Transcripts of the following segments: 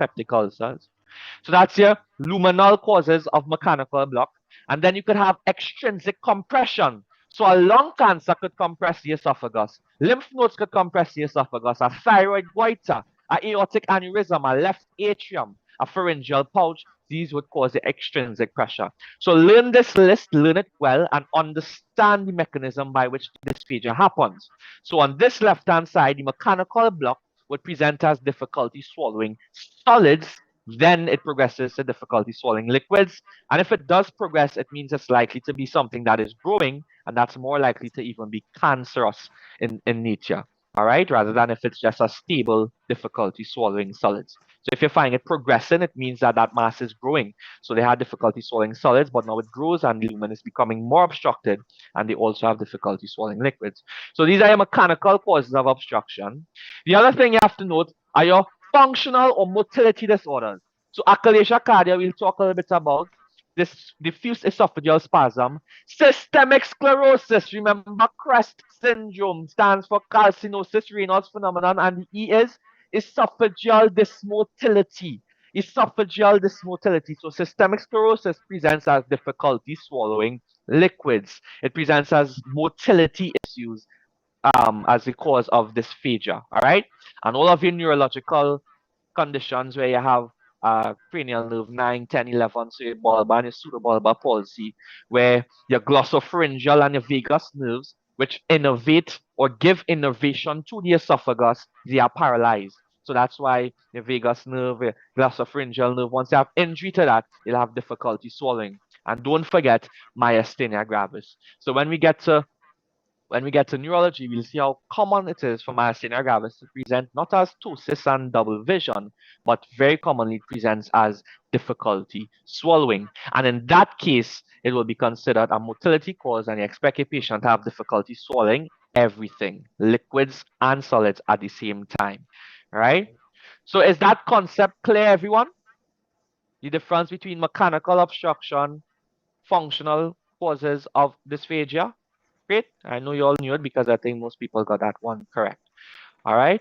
peptic ulcers. So that's your luminal causes of mechanical block. And then you could have extrinsic compression. So a lung cancer could compress the esophagus. Lymph nodes could compress the esophagus. A thyroid goiter, a aortic aneurysm, a left atrium, a pharyngeal pouch. These would cause the extrinsic pressure. So learn this list, learn it well, and understand the mechanism by which dysphagia happens. So on this left-hand side, the mechanical block would present as difficulty swallowing solids, then it progresses to difficulty swallowing liquids. And if it does progress, it means it's likely to be something that is growing, and that's more likely to even be cancerous in nature. All right, rather than if it's just a stable difficulty swallowing solids. So if you're finding it progressing, it means that that mass is growing. So they had difficulty swallowing solids, but now it grows and the lumen is becoming more obstructed, and they also have difficulty swallowing liquids. So these are your mechanical causes of obstruction. The other thing you have to note are your functional or motility disorders. So achalasia cardia, we'll talk a little bit about. This diffuse esophageal spasm, systemic sclerosis. Remember, CREST syndrome stands for calcinosis renal phenomenon, and the E is esophageal dysmotility. Esophageal dysmotility. So systemic sclerosis presents as difficulty swallowing liquids. It presents as motility issues as the cause of dysphagia. All right, and all of your neurological conditions where you have cranial nerve 9, 10, 11, so your bulbar and your pseudobulbar palsy, where your glossopharyngeal and your vagus nerves, which innervate or give innervation to the esophagus, they are paralyzed. So that's why your vagus nerve, your glossopharyngeal nerve, once you have injury to that, you'll have difficulty swallowing. And don't forget myasthenia gravis. So when we get to neurology, we'll see how common it is for myasthenia gravis to present not as ptosis and double vision, but very commonly it presents as difficulty swallowing. And in that case, it will be considered a motility cause, and you expect a patient to have difficulty swallowing everything, liquids and solids at the same time, right? So is that concept clear, everyone? The difference between mechanical obstruction, functional causes of dysphagia? Great. I know you all knew it because I think most people got that one correct. All right.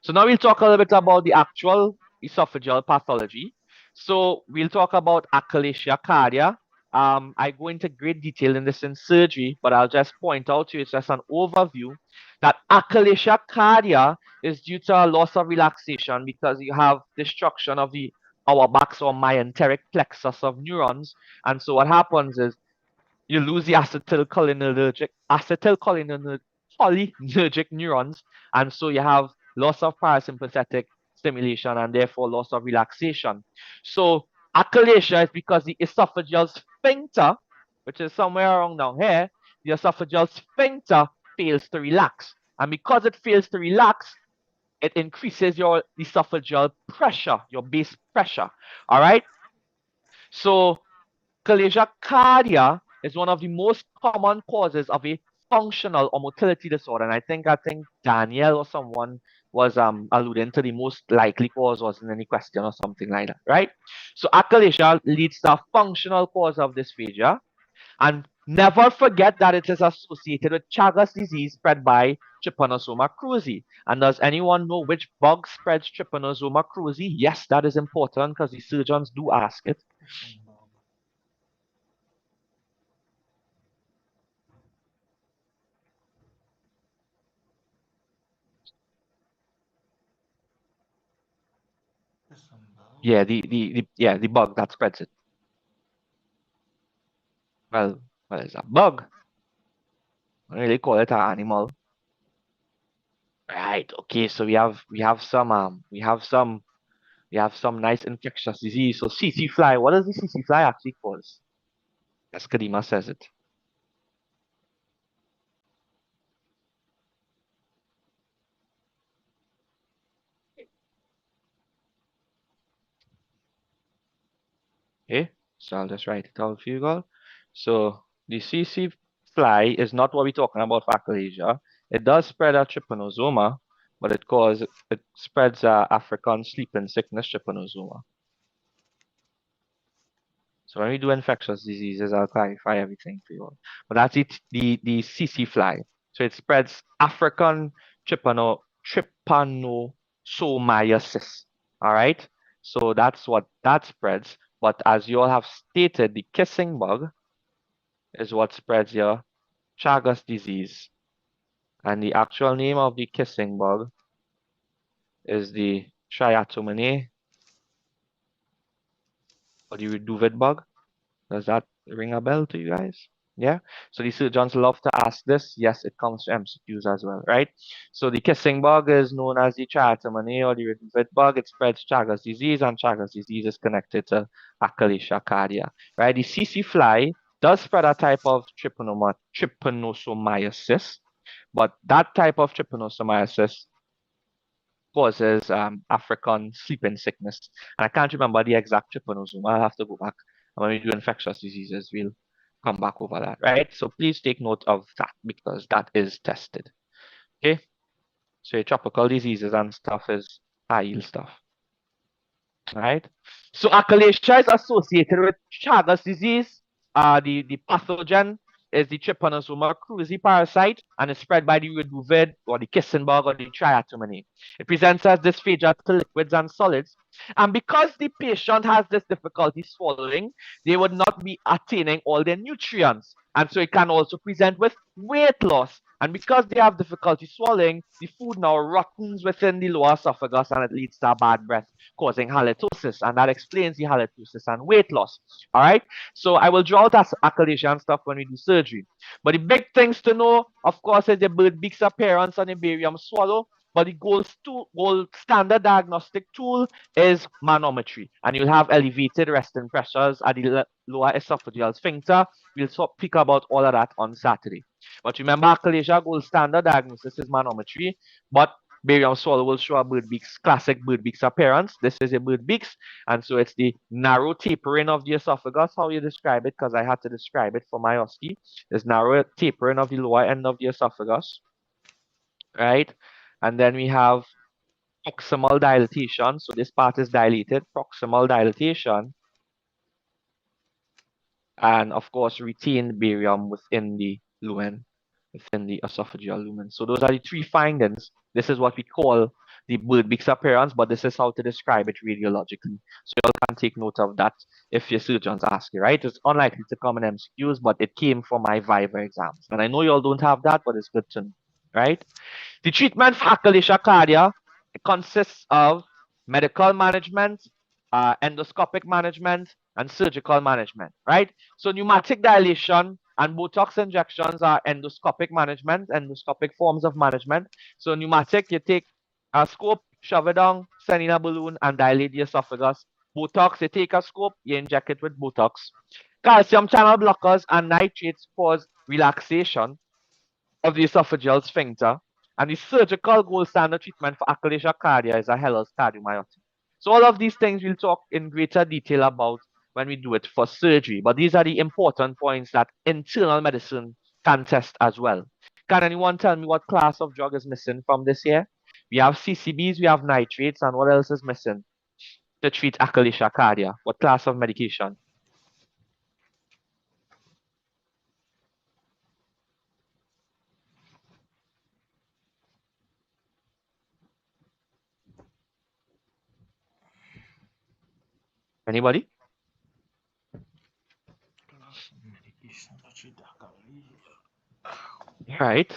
So now we'll talk a little bit about the actual esophageal pathology. So we'll talk about achalasia cardia. I go into great detail in this in surgery, but I'll just point out to you, it's just an overview, that achalasia cardia is due to a loss of relaxation because you have destruction of the Auerbach's or myenteric plexus of neurons. And so what happens is you lose the acetylcholinergic neurons, and so you have loss of parasympathetic stimulation and therefore loss of relaxation. So achalasia is because the esophageal sphincter, which is somewhere around down here, the esophageal sphincter fails to relax. And because it fails to relax, it increases your esophageal pressure, your base pressure. All right. So achalasia cardia is one of the most common causes of a functional or motility disorder. And I think Daniel or someone was alluding to the most likely cause wasn't any question or something like that, right? So achalasia leads to a functional cause of dysphagia. And never forget that it is associated with Chagas disease spread by Trypanosoma cruzi. And does anyone know which bug spreads Trypanosoma cruzi? Yes, that is important because the surgeons do ask it. Yeah, the bug that spreads it. Well, it's a bug. I don't really call it an animal. Right. Okay. So we have some nice infectious disease. So CC fly. What does the CC fly actually cause? As Kadima says it. Okay. So I'll just write it out for you all. So the CC fly is not what we're talking about for achalasia. It does spread a trypanosoma, but it spreads African sleeping sickness trypanosoma. So when we do infectious diseases, I'll clarify everything for you all. But that's it, the CC fly. So it spreads African trypanosomiasis. All right. So that's what that spreads. But as you all have stated, the kissing bug is what spreads your Chagas disease. And the actual name of the kissing bug is the Triatomene or the Reduvid bug. Does that ring a bell to you guys? Yeah. So the surgeons love to ask this. Yes, it comes to MCQs as well, right? So the kissing bug is known as the Triatomene or the Reduvid bug. It spreads Chagas disease, and Chagas disease is connected to Achalasia cardia, right? The CC fly does spread a type of trypanosomiasis, but that type of trypanosomiasis causes African sleeping sickness. And I can't remember the exact trypanosome. I'll have to go back. And when we do infectious diseases, we'll come back over that, right? So please take note of that because that is tested. Okay? So your tropical diseases and stuff is high yield stuff. Right? So achalasia is associated with Chagas disease. The pathogen is the Trypanosoma cruzi parasite and is spread by the reduvid or the kissing bug or the triatomene. It presents as dysphagia to liquids and solids. And because the patient has this difficulty swallowing, they would not be attaining all their nutrients. And so it can also present with weight loss. And because they have difficulty swallowing, the food now rottens within the lower esophagus and it leads to a bad breath, causing halitosis. And that explains the halitosis and weight loss. All right. So I will draw out achalasia and stuff when we do surgery. But the big things to know, of course, is the bird beak's appearance on the barium swallow. But the gold standard diagnostic tool is manometry. And you'll have elevated resting pressures at the lower esophageal sphincter. We'll speak about all of that on Saturday. But remember, achalasia gold standard diagnosis is manometry. But barium swallow will show a bird beak's classic bird beak's appearance. This is a bird beak's, and so it's the narrow tapering of the esophagus. How you describe it? Because I had to describe it for my OSCE. There's narrow tapering of the lower end of the esophagus, right? And then we have proximal dilatation. So this part is dilated, proximal dilatation, and of course retained barium within the lumen, within the esophageal lumen. So those are the three findings. This is what we call the bird beak's appearance, but this is how to describe it radiologically. So you all can take note of that if your surgeons ask you, right? It's unlikely to come in MCQs, but it came from my Viva exams. And I know you all don't have that, but it's good to know, right? The treatment for achalasia cardia consists of medical management, endoscopic management, and surgical management, right? So pneumatic dilation and Botox injections are endoscopic management, endoscopic forms of management. So pneumatic, you take a scope, shove it down, send in a balloon, and dilate the esophagus. Botox, you take a scope, you inject it with Botox. Calcium channel blockers and nitrates cause relaxation of the esophageal sphincter, and the surgical gold standard treatment for achalasia cardia is a Heller's cardiomyopathy. So all of these things we'll talk in greater detail about when we do it for surgery, but these are the important points that internal medicine can test as well. Can anyone tell me what class of drug is missing from this here? We have CCBs, we have nitrates, and what else is missing to treat achalasia cardia? What class of medication? Anybody? Right.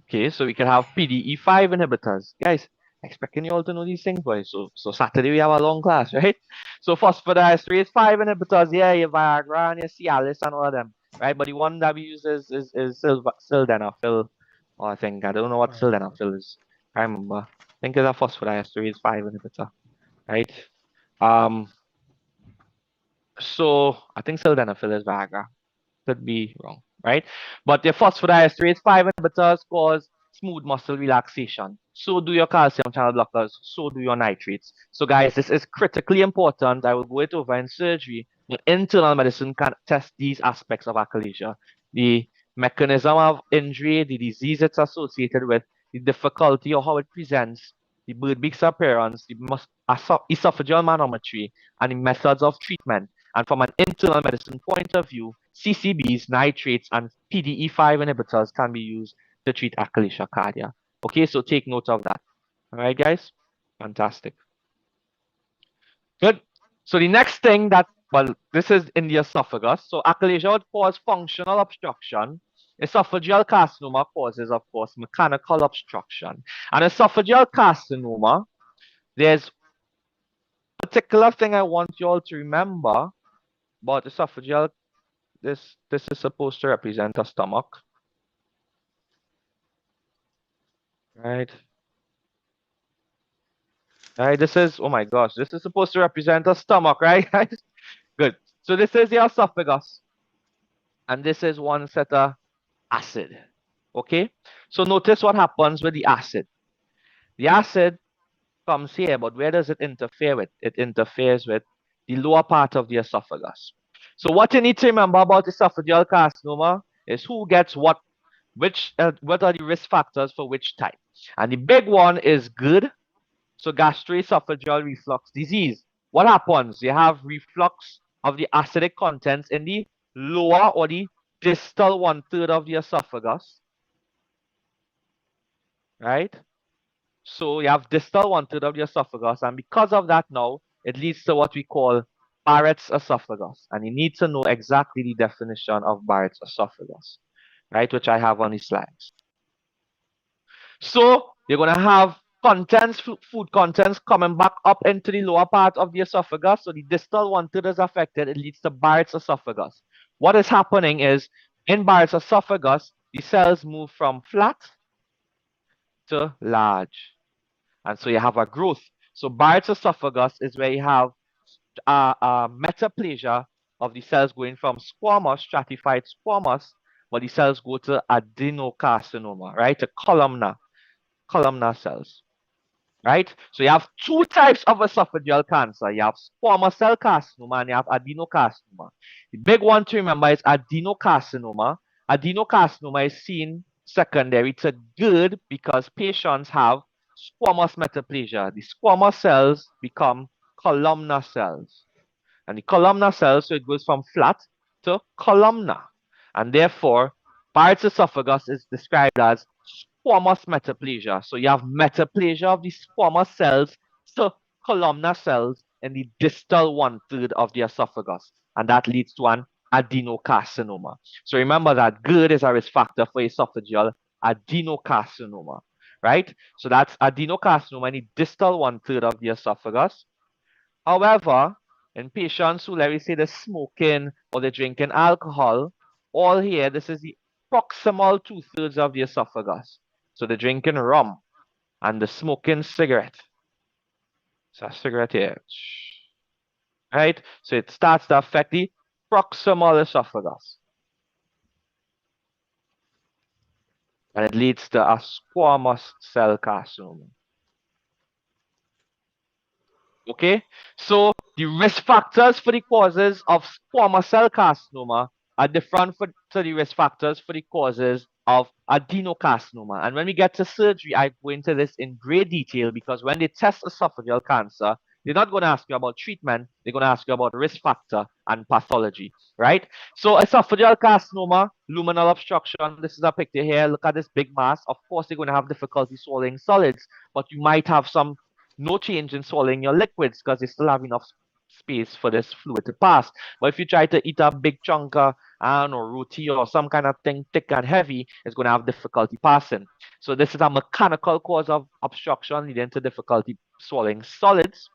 Okay, so we can have PDE5 inhibitors. Guys, expecting you all to know these things, boys. So Saturday we have a long class, right? So phosphodiesterase 5 inhibitors, yeah, your Viagra and your Cialis and all of them, right? But the one that we use is sildenafil, or I don't know what sildenafil is. I remember. I think it's a phosphodiesterase 5 inhibitor, right? Um, so I think sildenafil is Viagra. Could be wrong, right? But the phosphodiesterase 5 inhibitors cause smooth muscle relaxation. So do your calcium channel blockers. So do your nitrates. So guys, this is critically important. I will go it over in surgery, but internal medicine can test these aspects of achalasia. The mechanism of injury, the disease it's associated with, the difficulty or how it presents, the bird beak's appearance, the esophageal manometry, and the methods of treatment. And from an internal medicine point of view, CCBs, nitrates, and PDE5 inhibitors can be used to treat achalasia cardia. Okay, so take note of that. All right, guys? Fantastic. Good. So the next thing that, well, this is in the esophagus. So achalasia would cause functional obstruction. Esophageal carcinoma causes, of course, mechanical obstruction. And esophageal carcinoma, there's a particular thing I want you all to remember about esophageal. This is supposed to represent a stomach, right? Right. This is, oh my gosh, this is supposed to represent a stomach, right? Good. So this is the esophagus, and this is one set of acid. Okay. So notice what happens with the acid. The acid comes here, but where does it interfere with? It interferes with the lower part of the esophagus. So what you need to remember about esophageal carcinoma is who gets what are the risk factors for which type. And the big one is GERD, so gastroesophageal reflux disease. What happens? You have reflux of the acidic contents in the lower or the distal one third of the esophagus, right? So you have distal one third of the esophagus, and because of that now, it leads to what we call Barrett's esophagus. And you need to know exactly the definition of Barrett's esophagus, right? Which I have on the slides. So you're going to have contents, food contents coming back up into the lower part of the esophagus. So the distal one third is affected. It leads to Barrett's esophagus. What is happening is in Barrett's esophagus, the cells move from flat to large. And so you have a growth. So Barrett's esophagus is where you have metaplasia of the cells going from squamous, stratified squamous, but the cells go to adenocarcinoma, right? To columnar cells, right? So you have two types of esophageal cancer. You have squamous cell carcinoma and you have adenocarcinoma. The big one to remember is adenocarcinoma. Adenocarcinoma is seen secondary to GERD because patients have squamous metaplasia. The squamous cells become columnar cells. And the columnar cells, so it goes from flat to columnar. And therefore, Barrett's esophagus is described as squamous metaplasia. So you have metaplasia of the squamous cells to columnar cells in the distal one third of the esophagus. And that leads to an adenocarcinoma. So remember that GERD is a risk factor for esophageal adenocarcinoma, right? So that's adenocarcinoma in the distal one third of the esophagus. However, in patients who, let me say, they're smoking or they're drinking alcohol, all here, this is the proximal two thirds of the esophagus. So they're drinking rum and they're smoking cigarette. So a cigarette here, right? So it starts to affect the proximal esophagus. And it leads to a squamous cell carcinoma. Okay, so the risk factors for the causes of squamous cell carcinoma are different to the risk factors for the causes of adenocarcinoma. And when we get to surgery, I go into this in great detail because when they test esophageal cancer, they're not going to ask you about treatment, they're going to ask you about risk factor and pathology, right? So esophageal carcinoma, luminal obstruction, this is a picture here. Look at this big mass. Of course, they're going to have difficulty swallowing solids, but you might have no change in swallowing your liquids because they still have enough space for this fluid to pass. But if you try to eat a big chunk of, I don't know, roti or some kind of thing thick and heavy, it's going to have difficulty passing. So this is a mechanical cause of obstruction leading to difficulty swallowing solids.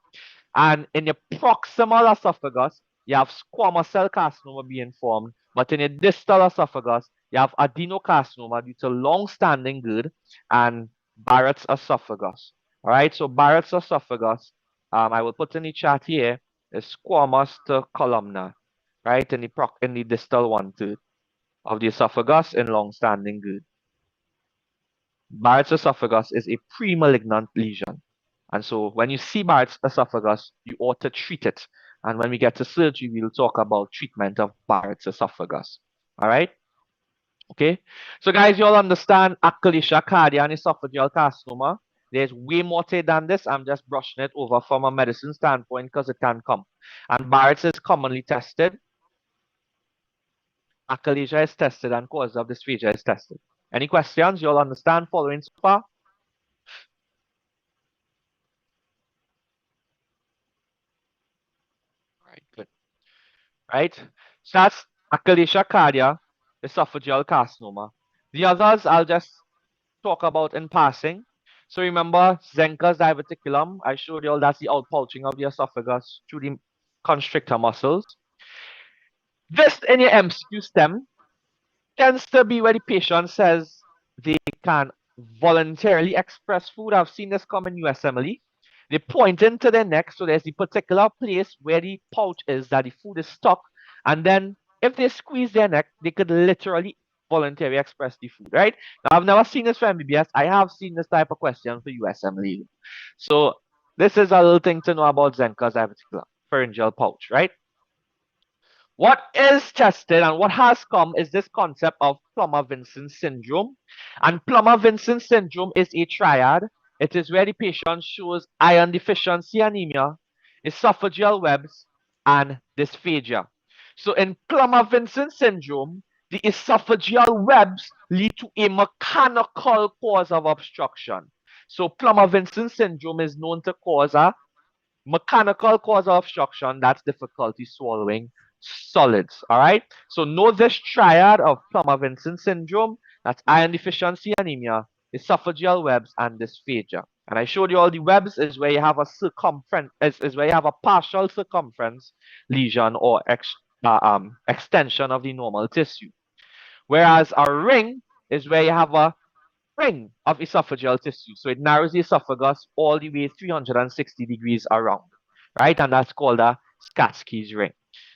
And in your proximal esophagus, you have squamous cell carcinoma being formed, but in your distal esophagus, you have adenocarcinoma due to long-standing GERD and Barrett's esophagus. All right, so Barrett's esophagus, I will put in the chat here, is squamous to columnar, right, in the distal one third of the esophagus in long-standing GERD. Barrett's esophagus is a pre-malignant lesion. And so when you see Barrett's esophagus, you ought to treat it. And when we get to surgery, we'll talk about treatment of Barrett's esophagus. All right? Okay? So guys, you all understand achalasia, cardia, and esophageal carcinoma. There's way more to it than this. I'm just brushing it over from a medicine standpoint because it can come. And Barrett's is commonly tested. Achalasia is tested and cause of dysphagia is tested. Any questions? You all understand following so far? right? So that's achalasia cardia, esophageal carcinoma. The others I'll just talk about in passing. So remember Zenker's diverticulum. I showed you all that's the outpouching of the esophagus through the constrictor muscles. This in your MCQ stem tends to be where the patient says they can voluntarily express food. I've seen this come in USMLE. They point into their neck, so there's the particular place where the pouch is that the food is stuck, and then if they squeeze their neck, they could literally voluntarily express the food, right? Now, I've never seen this for MBBS. I have seen this type of question for USMLE. So this is a little thing to know about Zenker's diverticular pharyngeal pouch, right? What is tested and what has come is this concept of Plummer-Vinson syndrome. And Plummer-Vinson syndrome is a triad. It is where the patient shows iron deficiency anemia, esophageal webs, and dysphagia. So in Plummer-Vinson syndrome, the esophageal webs lead to a mechanical cause of obstruction. So Plummer-Vinson syndrome is known to cause a mechanical cause of obstruction, that's difficulty swallowing solids. All right. So know this triad of Plummer-Vinson syndrome, that's iron deficiency anemia, esophageal webs, and dysphagia. And I showed you all the webs is where you have a circumference, is where you have a partial circumference lesion or extension of the normal tissue. Whereas a ring is where you have a ring of esophageal tissue. So it narrows the esophagus all the way 360 degrees around, right? And that's called a Skatsky's ring.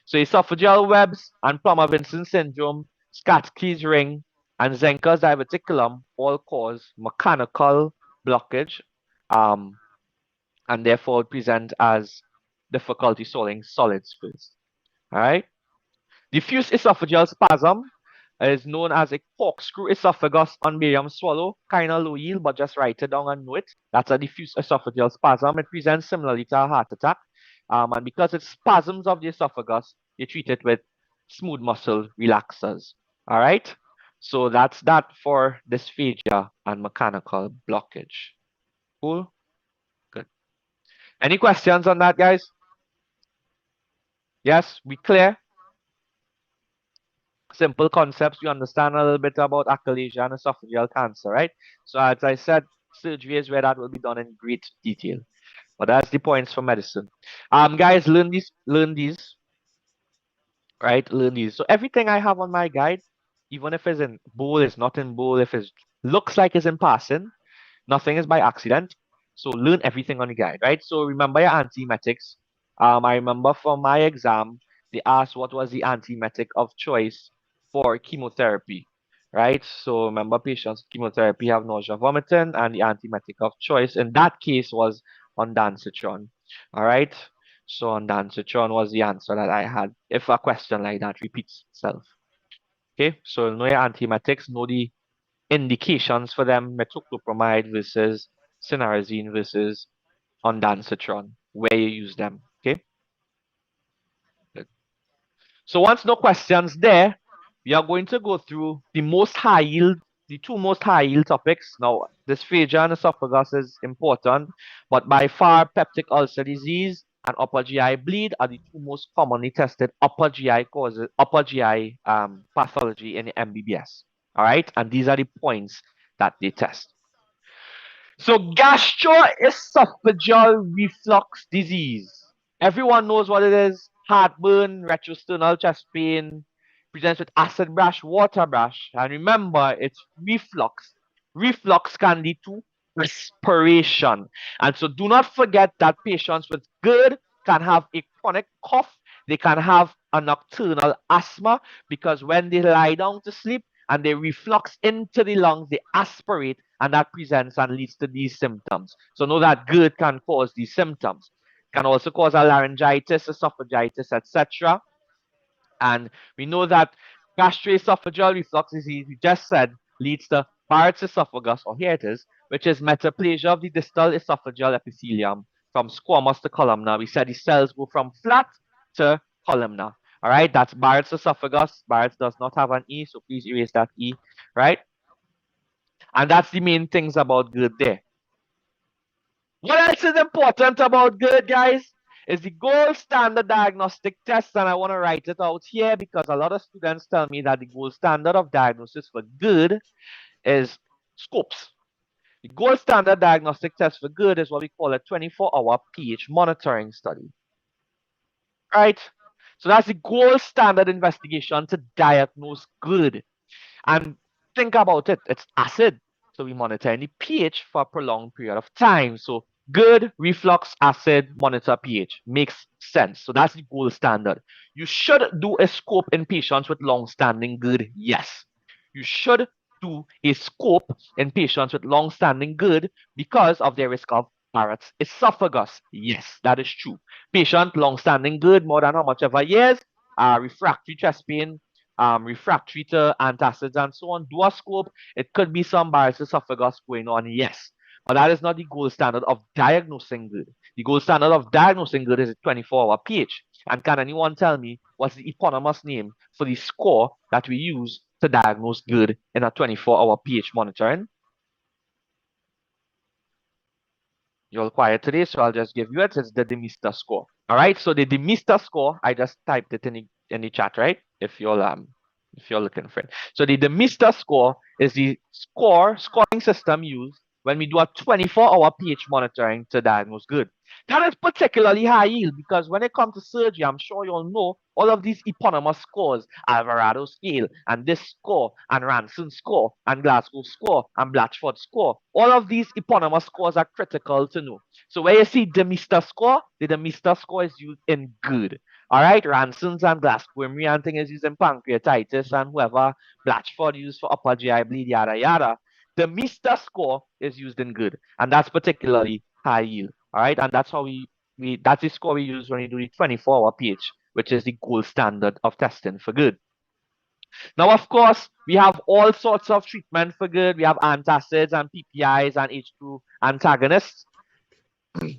So esophageal webs and Plummer-Vinson syndrome, Skatsky's ring, and Zenker's diverticulum all cause mechanical blockage, um, and therefore present as difficulty swallowing solids first. All right. Diffuse esophageal spasm is known as a corkscrew esophagus on barium swallow, kind of low yield, but just write it down and know it. That's a diffuse esophageal spasm. It presents similarly to a heart attack. And because it's spasms of the esophagus, you treat it with smooth muscle relaxers. All right. So that's that for dysphagia and mechanical blockage. Cool. Good. Any questions on that, guys? Yes, we clear? Simple concepts, you understand a little bit about achalasia and esophageal cancer, right? So as I said, surgery is where that will be done in great detail. But that's the points for medicine. Guys, learn these, right? Learn these. So everything I have on my guide, even if it's in bold, it's not in bold, if it looks like it's in passing, nothing is by accident. So learn everything on the guide, right? So remember your antiemetics. I remember from my exam, they asked what was the antiemetic of choice for chemotherapy, right? So remember patients with chemotherapy have nausea, vomiting, and the antiemetic of choice in that case was ondansetron. All right. So ondansetron was the answer that I had if a question like that repeats itself. Okay, so know your antiemetics, know the indications for them, metoclopramide versus cinnarizine versus ondansetron, where you use them. Okay. Good. So once no questions there, we are going to go through the most high yield, the two most high yield topics. Now, dysphagia and esophagus is important, but by far peptic ulcer disease and upper GI bleed are the two most commonly tested upper GI causes, upper GI pathology in the MBBS. All right, and these are the points that they test. So gastroesophageal reflux disease. Everyone knows what it is. Heartburn, retrosternal chest pain, presents with acid brush, water brush. And remember, it's reflux. Reflux can lead to respiration. And so do not forget that patients with GERD can have a chronic cough. They can have a nocturnal asthma because when they lie down to sleep, and they reflux into the lungs, they aspirate, and that presents and leads to these symptoms. So know that GERD can cause these symptoms. Can also cause a laryngitis, esophagitis, etc. And we know that gastroesophageal reflux disease, we just said, leads to Barrett's esophagus, or here it is, which is metaplasia of the distal esophageal epithelium from squamous to columnar. We said the cells go from flat to columnar. All right, that's Barrett's esophagus. Barrett's does not have an E, so please erase that E, right? And that's the main things about GERD there. What else is important about GERD, guys? is the gold standard diagnostic test, and I want to write it out here because a lot of students tell me that the gold standard of diagnosis for good is scopes. The gold standard diagnostic test for good is what we call a 24-hour pH monitoring study, right? So that's the gold standard investigation to diagnose good. And think about it, it's acid. So we monitor any pH for a prolonged period of time. So good reflux acid monitor pH makes sense. So that's the gold standard. You should do a scope in patients with long-standing good. Yes. You should do a scope in patients with long-standing good because of their risk of Barrett's esophagus. Yes, that is true. Patient long-standing good, more than how much ever years, refractory chest pain, refractory to antacids and so on, do a scope. It could be some Barrett's esophagus going on, yes. But that is not the gold standard of diagnosing good. The gold standard of diagnosing good is a 24-hour pH. And can anyone tell me what's the eponymous name for the score that we use to diagnose good in a 24-hour pH monitoring? You're all quiet today, so I'll just give you it. It's the Demister score. All right. So the Demister score, I just typed it in the chat, right? If you're looking for it. So the Demister score is the scoring system used when we do a 24-hour pH monitoring to diagnose good. That is particularly high yield because when it comes to surgery, I'm sure you all know all of these eponymous scores, Alvarado scale, and this score, and Ranson score, and Glasgow score, and Blatchford score. All of these eponymous scores are critical to know. So where you see Demister score, the Demister score is used in good. All right, Ranson's and Glasgow and thing is used in pancreatitis, and whoever Blatchford used for upper GI bleed, yada yada. The Mister score is used in good, and that's particularly high yield. All right, and that's how we that's the score we use when we do the 24-hour pH, which is the gold standard of testing for good. Now, of course, we have all sorts of treatment for good. We have antacids and PPIs and H2 antagonists.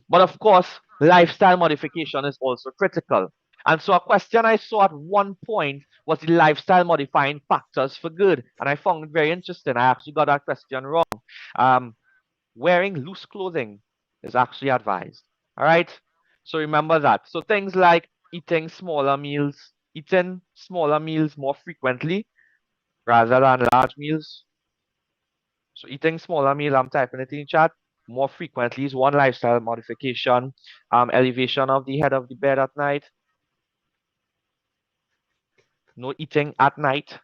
But of course, lifestyle modification is also critical. And so a question I saw at one point was the lifestyle modifying factors for good. And I found it very interesting. I actually got that question wrong. Um, Wearing loose clothing is actually advised. All right. So remember that. So things like eating smaller meals more frequently rather than large meals. So eating smaller meal, I'm typing it in chat, more frequently is one lifestyle modification. Elevation of the head of the bed at night. No eating at night.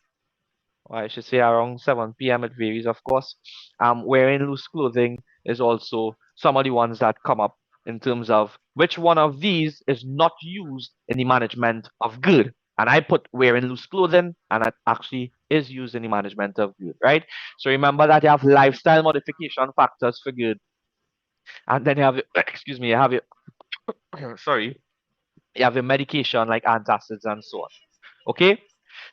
Or I should say around 7 p.m. It varies, of course. Wearing loose clothing is also some of the ones that come up in terms of which one of these is not used in the management of good. And I put wearing loose clothing, and that actually is used in the management of good, right? So remember that you have lifestyle modification factors for good, and then you have, excuse me, you have your, sorry, you have your medication like antacids and so on. Okay?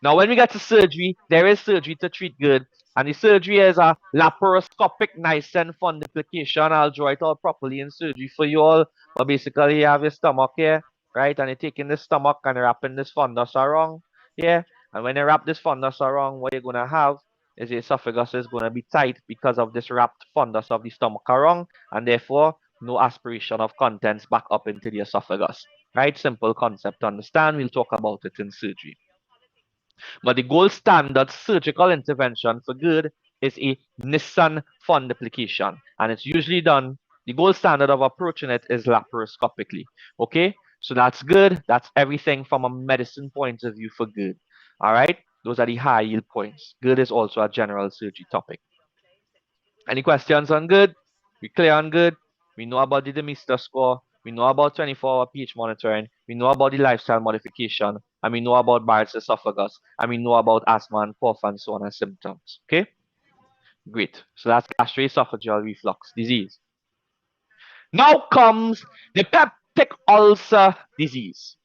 Now, when we get to surgery, there is surgery to treat good. And the surgery is a laparoscopic niacin fundiplication. I'll draw it out properly in surgery for you all. But basically, you have your stomach here, right? And you're taking the stomach and wrapping this fundus around here. And when you wrap this fundus around, what you're going to have is the esophagus is going to be tight because of this wrapped fundus of the stomach around. And therefore, no aspiration of contents back up into the esophagus. Right? Simple concept to understand. We'll talk about it in surgery. But the gold standard surgical intervention for good is a Nissen fundiplication. And it's usually done, the gold standard of approaching it is laparoscopically. Okay? So that's good. That's everything from a medicine point of view for good. All right? Those are the high yield points. Good is also a general surgery topic. Any questions on good? We clear on good? We know about the Demister score. We know about 24-hour pH monitoring. We know about the lifestyle modification. And we know about Barrett's esophagus. And we know about asthma and cough and so on and symptoms. Okay? Great. So that's gastroesophageal reflux disease. Now comes the peptic ulcer disease.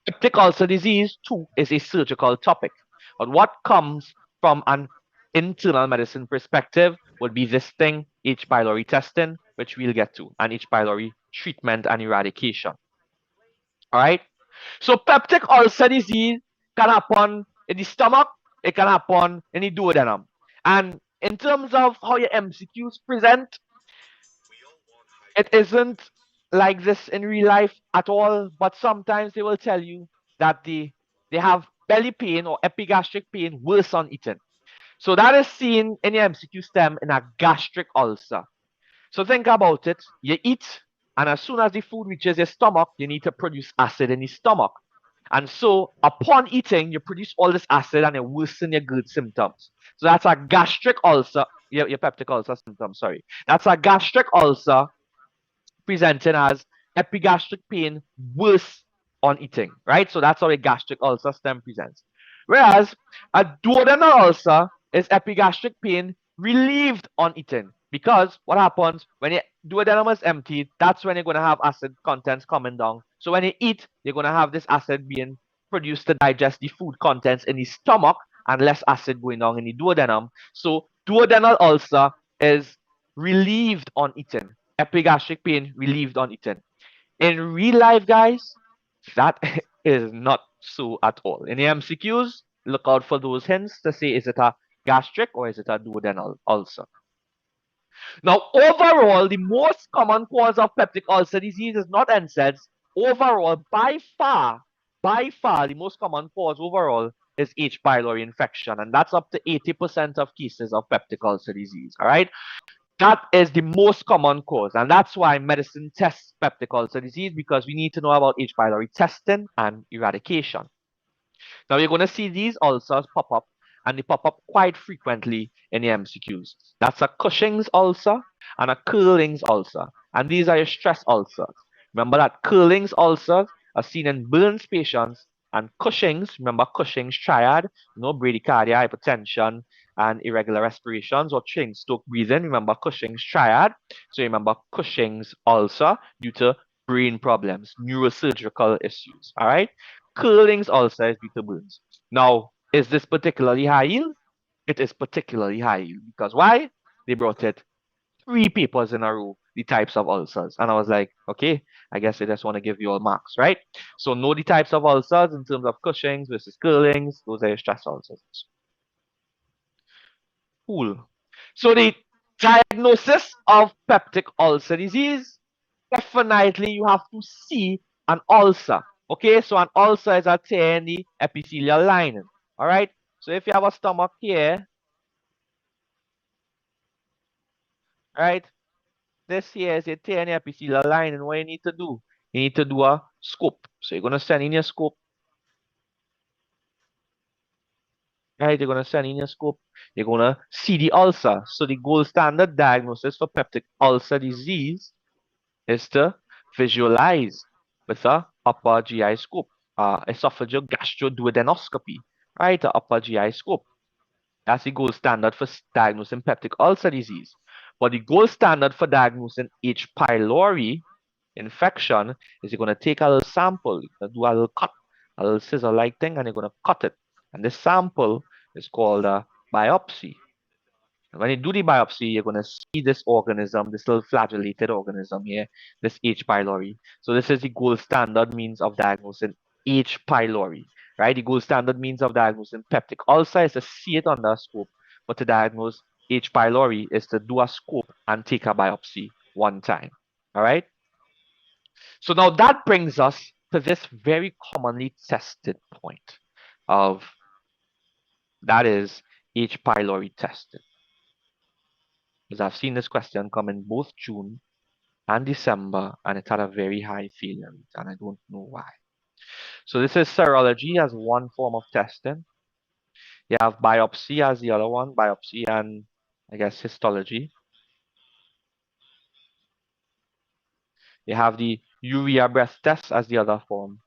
Peptic ulcer disease, too, is a surgical topic. But what comes from an internal medicine perspective would be this thing, H. pylori testing, which we'll get to, and H. pylori treatment and eradication. All right? So peptic ulcer disease can happen in the stomach, it can happen in the duodenum. And in terms of how your MCQs present, it isn't like this in real life at all, but sometimes they will tell you that they have belly pain or epigastric pain worse on eating. So that is seen in your MCQ stem in a gastric ulcer. So think about it. You eat, and as soon as the food reaches your stomach, you need to produce acid in the stomach. And so upon eating, you produce all this acid and it worsens your GERD symptoms. So that's a gastric ulcer, your peptic ulcer symptom, sorry. That's a gastric ulcer presenting as epigastric pain worse on eating, right? So that's how a gastric ulcer stem presents. Whereas a duodenal ulcer is epigastric pain relieved on eating. Because what happens when your duodenum is emptied, that's when you're going to have acid contents coming down. So when you eat, you're going to have this acid being produced to digest the food contents in the stomach and less acid going down in the duodenum. So duodenal ulcer is relieved on eating. Epigastric pain relieved on eating. In real life, guys, that is not so at all. In the MCQs, look out for those hints to say is it a gastric or is it a duodenal ulcer. Now, overall, the most common cause of peptic ulcer disease is not NSAIDs. Overall, by far, the most common cause overall is H. pylori infection, and that's up to 80% of cases of peptic ulcer disease. All right. That is the most common cause, and that's why medicine tests peptic ulcer disease because we need to know about H. pylori testing and eradication. Now you're going to see these ulcers pop up, and they pop up quite frequently in the MCQs. That's a Cushing's ulcer and a Curling's ulcer, and these are your stress ulcers. Remember that Curling's ulcers are seen in Burns patients, and Cushing's, remember Cushing's triad, bradycardia, hypertension, and irregular respirations or Cheyne-Stokes breathing. Remember Cushing's triad. So remember Cushing's ulcer due to brain problems, neurosurgical issues. All right. Curling's ulcer is due to burns. Now, is this particularly high yield? It is particularly high yield because why? They brought it 3 papers in a row, the types of ulcers. And I was like, okay, I guess I just want to give you all marks, right? So know the types of ulcers in terms of Cushing's versus Curling's. Those are your stress ulcers. Cool. So the diagnosis of peptic ulcer disease, definitely you have to see an ulcer. Okay, so an ulcer is a tear in the epithelial lining. All right. So if you have a stomach here, right, this here is a tear in the epithelial lining. What you need to do? You need to do a scope. So you're gonna send in your scope. Right, you're gonna send in your scope. You're gonna see the ulcer. So the gold standard diagnosis for peptic ulcer disease is to visualize with a upper GI scope, esophageal gastroduodenoscopy, right? The upper GI scope. That's the gold standard for diagnosing peptic ulcer disease. But the gold standard for diagnosing H. pylori infection is you're going to take a little sample, do a little cut, a little scissor-like thing, and you're going to cut it. And this sample is called a biopsy. And when you do the biopsy, you're going to see this organism, this little flagellated organism here, this H. pylori. So this is the gold standard means of diagnosing H. pylori, right? The gold standard means of diagnosing peptic ulcer is to see it under a scope, but to diagnose H. pylori is to do a scope and take a biopsy one time, all right? So now that brings us to this very commonly tested point of that is H. pylori testing. Because I've seen this question come in both June and December, and it had a very high failure rate, and I don't know why. So this is serology as one form of testing. You have biopsy as the other one, biopsy and I guess histology. You have the urea breath test as the other form.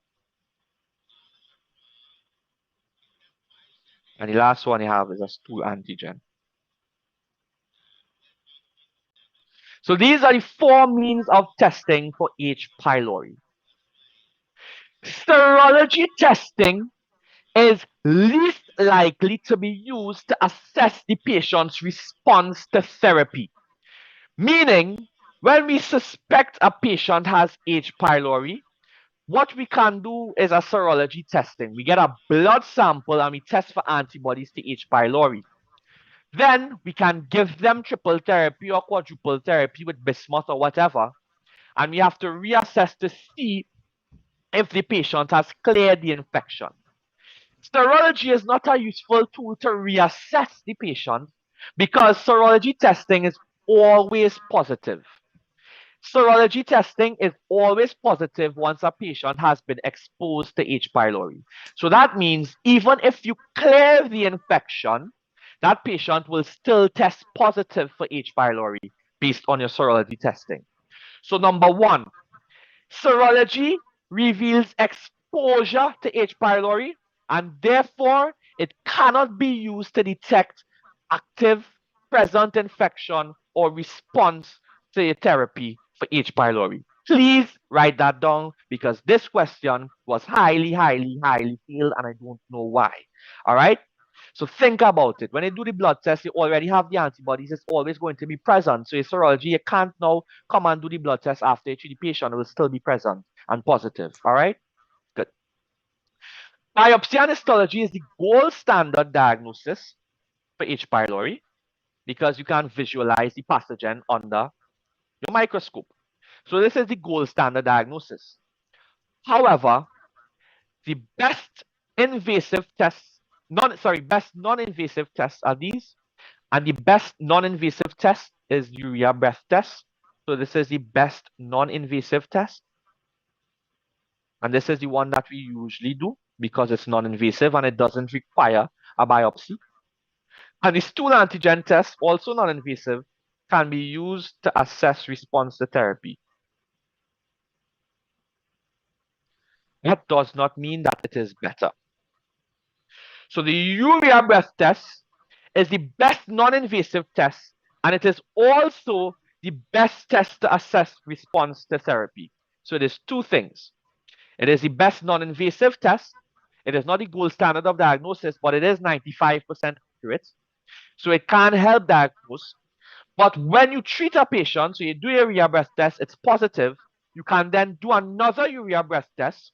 And the last one you have is a stool antigen. So these are the 4 means of testing for H. pylori. Serology testing is least likely to be used to assess the patient's response to therapy. Meaning, when we suspect a patient has H. pylori, what we can do is a serology testing. We get a blood sample and we test for antibodies to H. pylori. Then we can give them triple therapy or quadruple therapy with bismuth or whatever. and we have to reassess to see if the patient has cleared the infection. Serology is not a useful tool to reassess the patient because serology testing is always positive. Serology testing is always positive once a patient has been exposed to H. pylori. So that means even if you clear the infection, that patient will still test positive for H. pylori based on your serology testing. So number one, serology reveals exposure to H. pylori, and therefore it cannot be used to detect active present infection or response to a therapy for H. pylori. Please write that down because this question was highly, highly, highly failed, and I don't know why. All right. So think about it. When you do the blood test, you already have the antibodies. It's always going to be present. So your serology, you can't now come and do the blood test after you treat the patient. It will still be present and positive. All right? Good. Biopsy and histology is the gold standard diagnosis for H. pylori because you can visualize the pathogen under your microscope. So this is the gold standard diagnosis. However, the best invasive tests, best non-invasive tests are these. And the best non-invasive test is urea breath test. So this is the best non-invasive test. And this is the one that we usually do because it's non-invasive and it doesn't require a biopsy. And the stool antigen test, also non-invasive, can be used to assess response to therapy. That does not mean that it is better. So the urea breath test is the best non-invasive test, and it is also the best test to assess response to therapy. So it is two things. It is the best non-invasive test. It is not the gold standard of diagnosis, but it is 95% accurate. So it can help diagnose. But when you treat a patient, so you do a urea breath test, it's positive, you can then do another urea breath test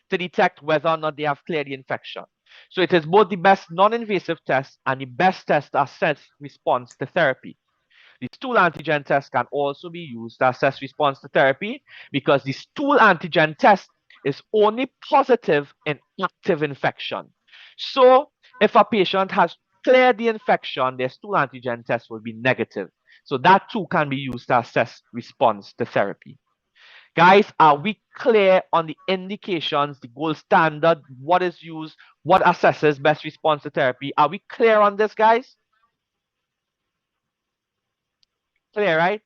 to detect whether or not they have cleared the infection. So it is both the best non-invasive test and the best test to assess response to therapy. The stool antigen test can also be used to assess response to therapy because the stool antigen test is only positive in active infection. So if a patient has cleared the infection, their stool antigen test will be negative. So that too can be used to assess response to therapy. Guys, are we clear on the indications, the gold standard, what is used, what assesses best response to therapy? Are we clear on this, guys? Clear, right?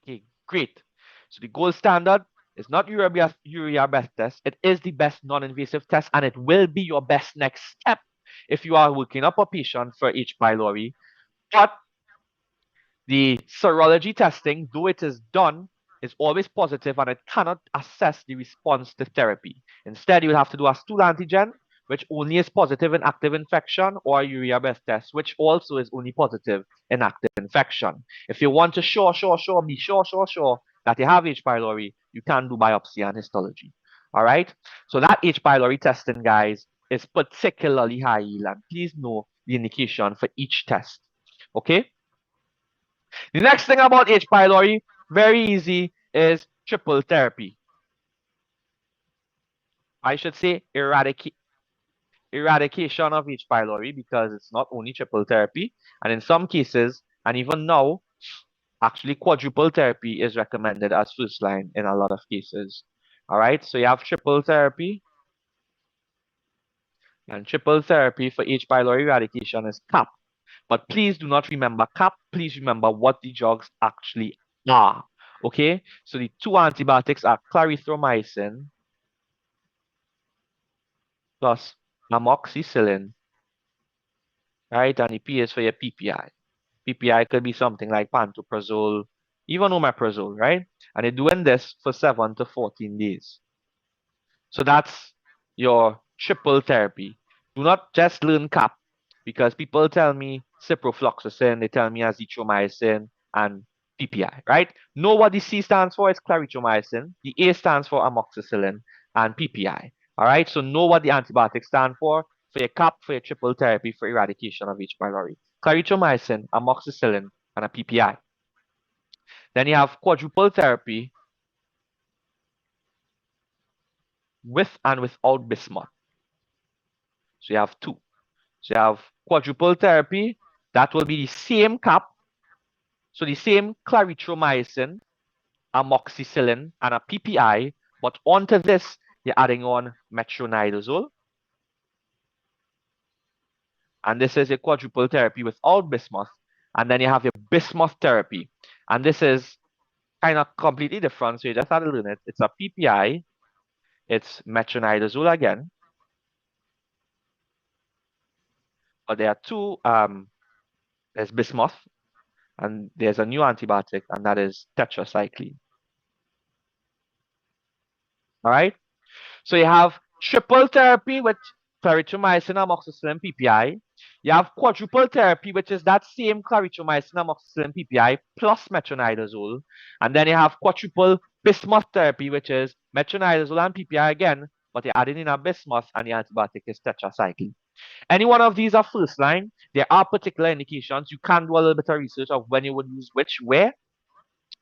Okay, great. So the gold standard is not urea breath test. It is the best non-invasive test, and it will be your best next step if you are working up a patient for H. pylori. But the serology testing, though it is done, is always positive and it cannot assess the response to therapy. Instead, you will have to do a stool antigen, which only is positive in active infection, or a urea breath test, which also is only positive in active infection. If you want to be sure that you have H. pylori, you can do biopsy and histology. All right. So that H. pylori testing, guys, is particularly high yield, and please know the indication for each test. Okay. The next thing about H. pylori, very easy, is triple therapy. I should say eradication of H. pylori because it's not only triple therapy, and in some cases, and even now, actually quadruple therapy is recommended as first line in a lot of cases. All right, so you have triple therapy, and triple therapy for H. pylori eradication is CAP. But please do not remember CAP. Please remember what the drugs actually are. Okay, so the two antibiotics are clarithromycin plus amoxicillin, right? And the P is for your PPI. PPI could be something like pantoprazole, even omeprazole, right? And you're doing this for 7 to 14 days. So that's your triple therapy. Do not just learn CAP because people tell me ciprofloxacin, they tell me azithromycin and PPI, right? Know what the C stands for is clarithromycin, the A stands for amoxicillin, and PPI. All right, so know what the antibiotics stand for your CAP, for your triple therapy for eradication of H. pylori. Clarithromycin, amoxicillin, and a PPI. Then you have quadruple therapy with and without bismuth. So you have two. So you have quadruple therapy, that will be the same cap, so the same clarithromycin, amoxicillin, and a PPI, but onto this, you're adding on metronidazole. And this is a quadruple therapy without bismuth. And then you have your bismuth therapy. And this is kind of completely different. So you just have to learn it. It's a PPI. It's metronidazole again. But there are two, there's bismuth, and there's a new antibiotic, and that is tetracycline. All right. So you have triple therapy with clarithromycin, amoxicillin, PPI. You have quadruple therapy, which is that same clarithromycin, amoxicillin, PPI plus metronidazole. And then you have quadruple bismuth therapy, which is metronidazole and PPI again, but you're adding in a bismuth and the antibiotic is tetracycline. Any one of these are first line. There are particular indications. You can do a little bit of research of when you would use which, where,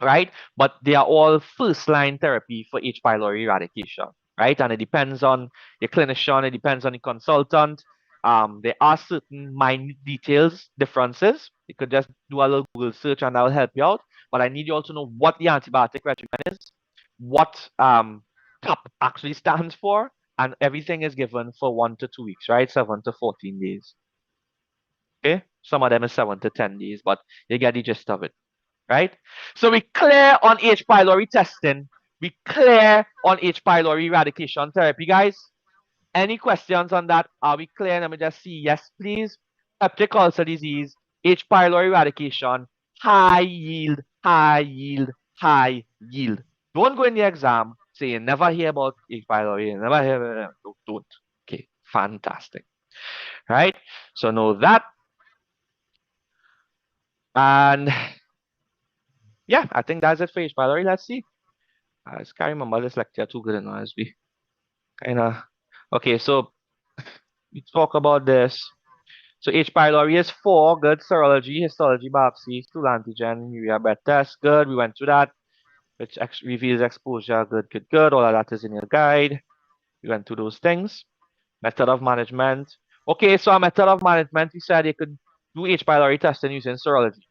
right? But they are all first line therapy for H. pylori eradication, right? And it depends on your clinician, it depends on the consultant. There are certain minute details, differences. You could just do a little Google search and that will help you out. But I need you all to know what the antibiotic regimen is, what CAP actually stands for, and everything is given for 1 to 2 weeks, right? 7 to 14 days. Okay? Some of them is 7 to 10 days, but you get the gist of it, right? So we clear on H. pylori testing. We clear on H. pylori eradication therapy, guys. Any questions on that? Are we clear? Let me just see. Yes, please. Peptic ulcer disease, H. pylori eradication, high yield, high yield, high yield. Don't go in the exam say you never hear about H. pylori, you never hear about it. Don't. Okay, fantastic. Right? So know that. And yeah, I think that's it for H. pylori. Let's see. I just can't remember this lecture too good enough as we kind of. Okay, so we talk about this. So H. pylori is 4, good. Serology, histology, biopsy, stool antigen, urea blood test, good. We went through that, which reveals exposure, good, good, good. All of that is in your guide. We went through those things. Method of management. Okay, so a method of management, we said you could do H. pylori testing using serology.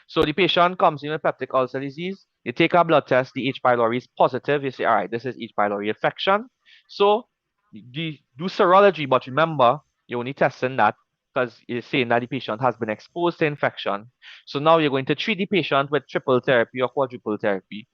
So the patient comes in with peptic ulcer disease. You take a blood test, the H. pylori is positive. You say, all right, this is H. pylori infection. So do serology, but remember, you're only testing that because you're saying that the patient has been exposed to infection. So now you're going to treat the patient with triple therapy or quadruple therapy.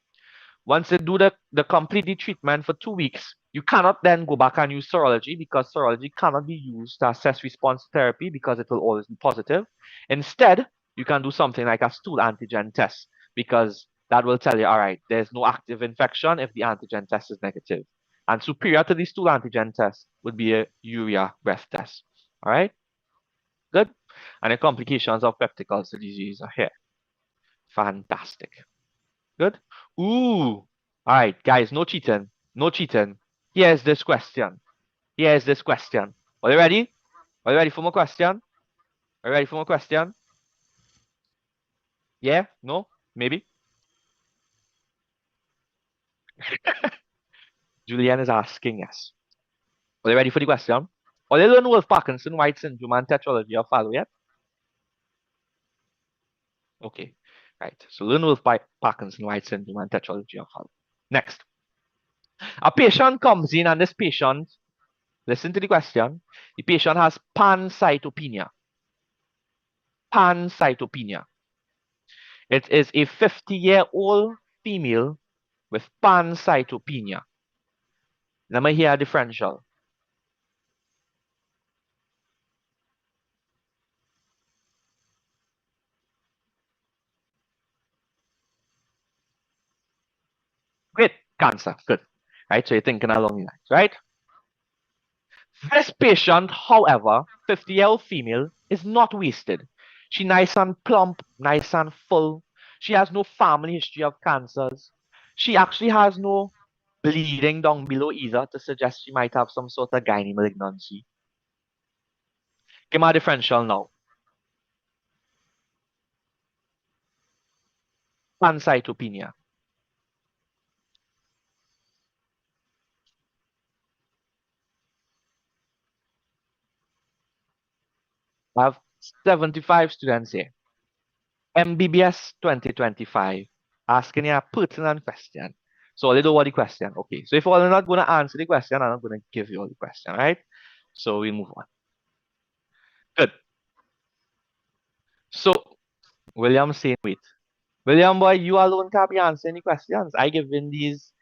Once they do the complete treatment for 2 weeks, you cannot then go back and use serology because serology cannot be used to assess response to therapy because it will always be positive. Instead, you can do something like a stool antigen test because that will tell you, all right, there's no active infection if the antigen test is negative. And superior to the stool antigen test would be a urea breath test. All right, good. And the complications of peptic ulcer disease are here. Fantastic. Good. Ooh. All right, guys, no cheating. No cheating. Here's this question. Here's this question. Are you ready? Are you ready for more question? Are you ready for more question? Yeah? No? Maybe? Julian is asking yes. Are you ready for the question? Are you learn Wolf Parkinson White syndrome and tetralogy of follow yet? Okay. Right. So learn Wolf Parkinson White syndrome and tetralogy of follow. Next. A patient comes in and this patient, listen to the question. The patient has pancytopenia. Pancytopenia. It is a 50-year-old female with pancytopenia. Let me hear a differential. Great, cancer, good. Right, so you're thinking along the lines, right? This patient, however, 50-year-old female, is not wasted. She nice and plump, nice and full. She has no family history of cancers. She actually has no bleeding down below either to suggest she might have some sort of gynae malignancy. Give me a differential now. Pancytopenia. I have 75 students here. MBBS 2025. Asking you a pertinent question. So they know what the question. Okay. So if you're not going to answer the question, I'm not going to give you all the question, right? So we move on. Good. So William saying, wait. William boy, you alone can't be answering the questions. I given these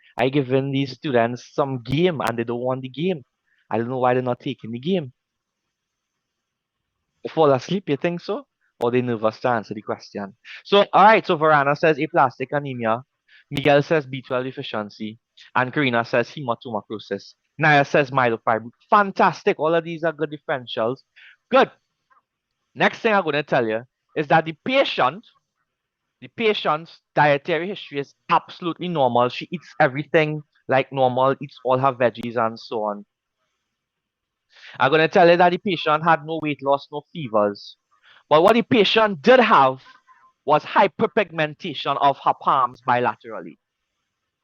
students some game and they don't want the game. I don't know why they're not taking the game. They fall asleep, you think so? Or they nervous to answer the question. So alright, so Varana says aplastic anemia. Miguel says B12 deficiency. And Karina says hematomacrosis. Naya says myelofibrosis. Fantastic. All of these are good differentials. Good. Next thing I'm going to tell you is that the patient's dietary history is absolutely normal. She eats everything like normal, eats all her veggies and so on. I'm going to tell you that the patient had no weight loss, no fevers. But what the patient did have was hyperpigmentation of her palms bilaterally.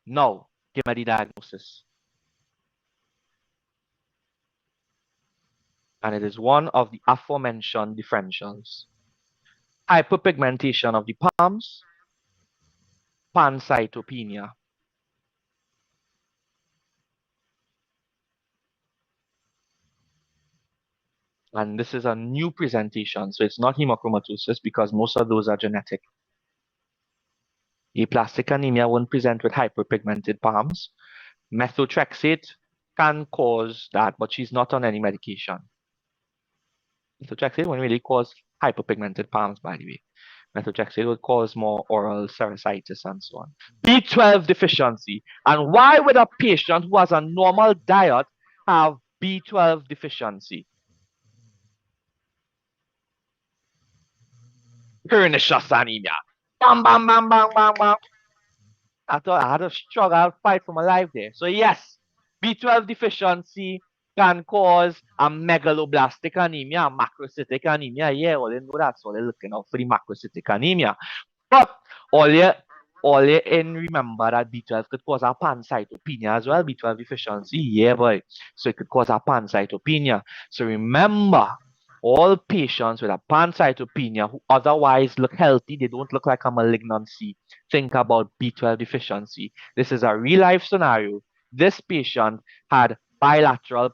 Now, give me the diagnosis. And it is one of the aforementioned differentials. Hyperpigmentation of the palms, pancytopenia. And this is a new presentation, so it's not hemochromatosis because most of those are genetic. Aplastic anemia won't present with hyperpigmented palms. Methotrexate can cause that, but she's not on any medication. Methotrexate won't really cause hyperpigmented palms, by the way. Methotrexate will cause more oral serositis and so on. B12 deficiency. And why would a patient who has a normal diet have B12 deficiency? Pernicious anemia. Bam, bam, bam, bam, bam, bam. I thought I had a struggle fight for my life there. So yes, B12 deficiency can cause a megaloblastic anemia, macrocytic anemia. Yeah, well, they know that's all they're looking out for the macrocytic anemia. But all you, all you in remember that B12 could cause a pancytopenia as well, B12 deficiency. Yeah, boy. So it could cause a pancytopenia. So remember, all patients with a pancytopenia who otherwise look healthy, they don't look like a malignancy. Think about B12 deficiency. This is a real life scenario. This patient had bilateral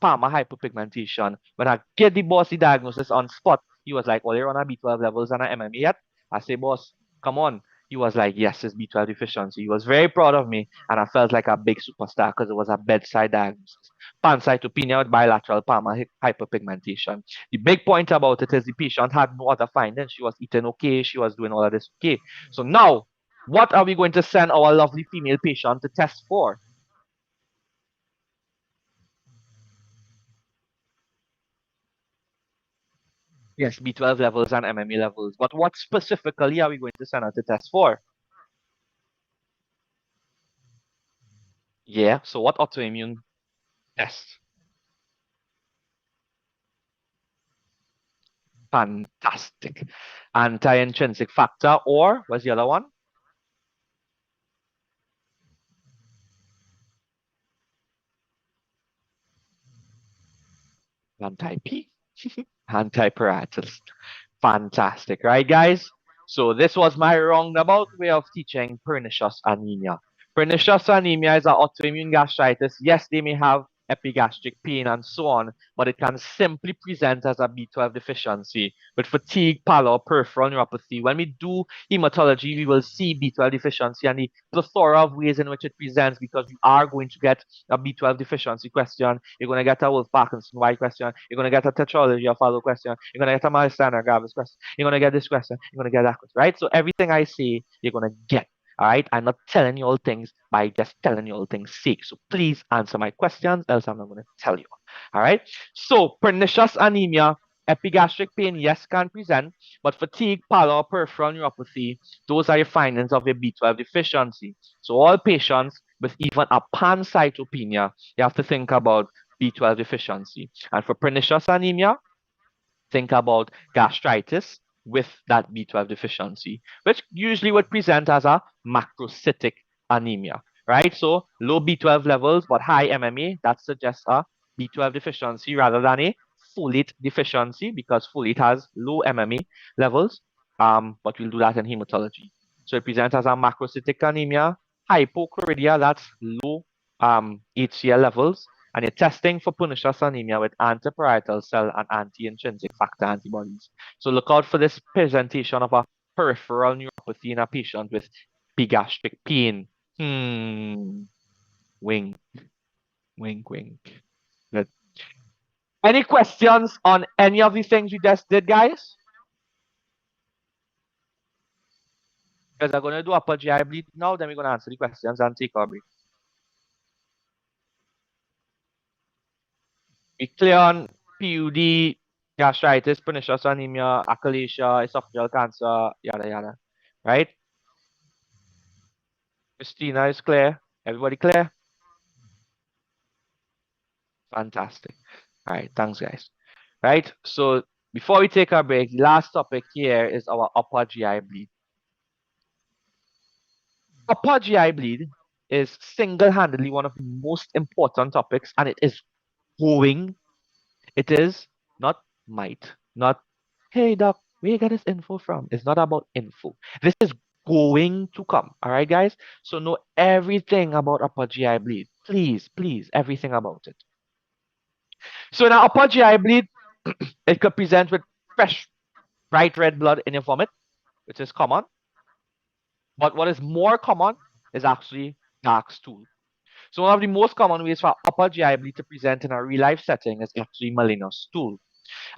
palmar hyperpigmentation. When I get the bossy diagnosis on spot, he was like, "Oh, you're on a B12 levels and a MMA yet?" I say, "Boss, come on." He was like, "Yes, it's B12 deficiency." He was very proud of me, and I felt like a big superstar because it was a bedside diagnosis. Pancytopenia with bilateral palmar hyperpigmentation. The big point about it is the patient had no other findings. She was eating okay, she was doing all of this okay. So now, what are we going to send our lovely female patient to test for? Yes, B12 levels and MMA levels. But what specifically are we going to send her to test for? Yeah, so what autoimmune test? Fantastic. Anti-intrinsic factor, or what's the other one? Anti-P. Anti-paratus. Fantastic, right, guys? So this was my roundabout way of teaching pernicious anemia. Pernicious anemia is an autoimmune gastritis. Yes, they may have epigastric pain and so on, but it can simply present as a B12 deficiency with fatigue, pallor, peripheral neuropathy. When we do hematology, we will see B12 deficiency and the plethora of ways in which it presents because you are going to get a B12 deficiency question. You're going to get a Wolf Parkinson White question. You're going to get a tetralogy of follow question. You're going to get a myasthenia gravis question. You're going to get this question. You're going to get that question, right? So everything I say, you're going to get. All right. I'm not telling you all things by just telling you all things sake. So please answer my questions, else I'm not going to tell you. All right. So pernicious anemia, epigastric pain, yes, can present, but fatigue, pallor, peripheral neuropathy, those are your findings of a B12 deficiency. So all patients with even a pancytopenia, you have to think about B12 deficiency. And for pernicious anemia, think about gastritis, with that B12 deficiency, which usually would present as a macrocytic anemia, right? So low B12 levels but high MMA, that suggests a B12 deficiency rather than a folate deficiency because folate has low MMA levels. But we'll do that in hematology. So it presents as a macrocytic anemia, hypochlorhydria, that's low HCl levels, and you're testing for pernicious anemia with antiparietal cell and anti-intrinsic factor antibodies. So look out for this presentation of a peripheral neuropathy in a patient with epigastric pain. Wink, wink, wink. Good. Any questions on any of these things we just did, guys? Because I'm going to do upper GI bleed now, then we're going to answer the questions and take our break. We clear on PUD, gastritis, pernicious anemia, achalasia, esophageal cancer, yada yada. Right? Christina is clear. Everybody clear? Fantastic. All right, thanks, guys. Right? So before we take our break, the last topic here is our upper GI bleed. Upper GI bleed is single-handedly one of the most important topics, and it is growing. It is not might, not, hey, doc, where you get this info from? It's not about info. This is going to come. All right, guys? So know everything about upper GI bleed. Please, please, everything about it. So in our upper GI bleed, it could present with fresh, bright red blood in your vomit, which is common. But what is more common is actually dark stool. So one of the most common ways for upper GI bleed to present in a real life setting is actually Malina's stool.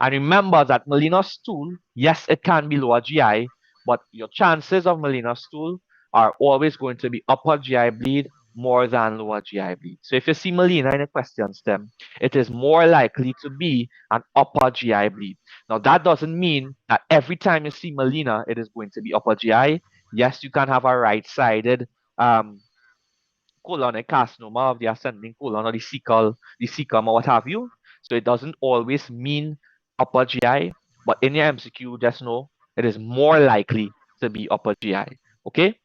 And remember that Malina's stool, yes, it can be lower GI, but your chances of Malina's stool are always going to be upper GI bleed more than lower GI bleed. So if you see Malina in a question stem, it is more likely to be an upper GI bleed. Now that doesn't mean that every time you see Malina, it is going to be upper GI. Yes, you can have a right-sided colonic carcinoma of the ascending colon or the cecum or what have you. So it doesn't always mean upper GI, but in your MCQ, just know it is more likely to be upper GI. Okay?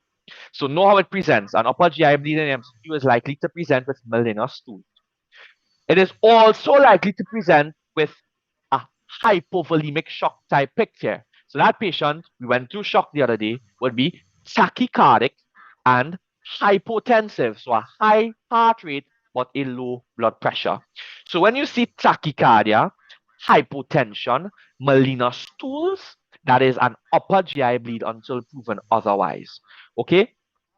So know how it presents. An upper GI bleed in MCQ is likely to present with Malina's stool. It is also likely to present with a hypovolemic shock type picture. So that patient we went through shock the other day would be tachycardic and hypotensive, so a high heart rate but a low blood pressure. So when you see tachycardia, hypotension, Malina stools, that is an upper GI bleed until proven otherwise. Okay?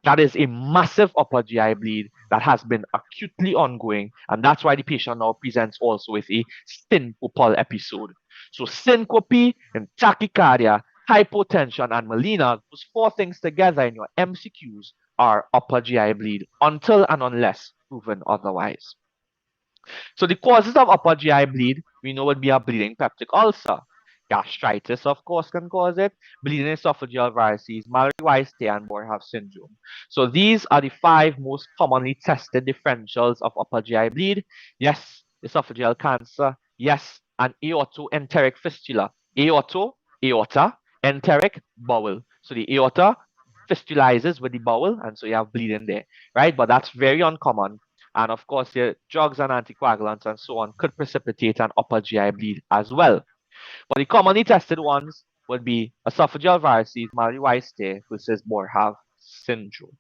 That is a massive upper GI bleed that has been acutely ongoing, and that's why the patient now presents also with a syncopal episode. So syncope and tachycardia, hypotension, and melena, those four things together in your MCQs are upper GI bleed until and unless proven otherwise. So the causes of upper GI bleed, we know would be a bleeding peptic ulcer. Gastritis, of course, can cause it. Bleeding esophageal varices, Mallory-Weiss-Tay, and Boerhaave syndrome. So these are the 5 most commonly tested differentials of upper GI bleed. Yes, esophageal cancer. Yes, an aortoenteric fistula. Aorta, enteric, bowel. So the aorta fistulizes with the bowel, and so you have bleeding there, right? But that's very uncommon. And of course, the drugs and anticoagulants and so on could precipitate an upper GI bleed as well. But the commonly tested ones would be esophageal varices, Mallory-Weiss-Tay versus Boerhaave syndrome.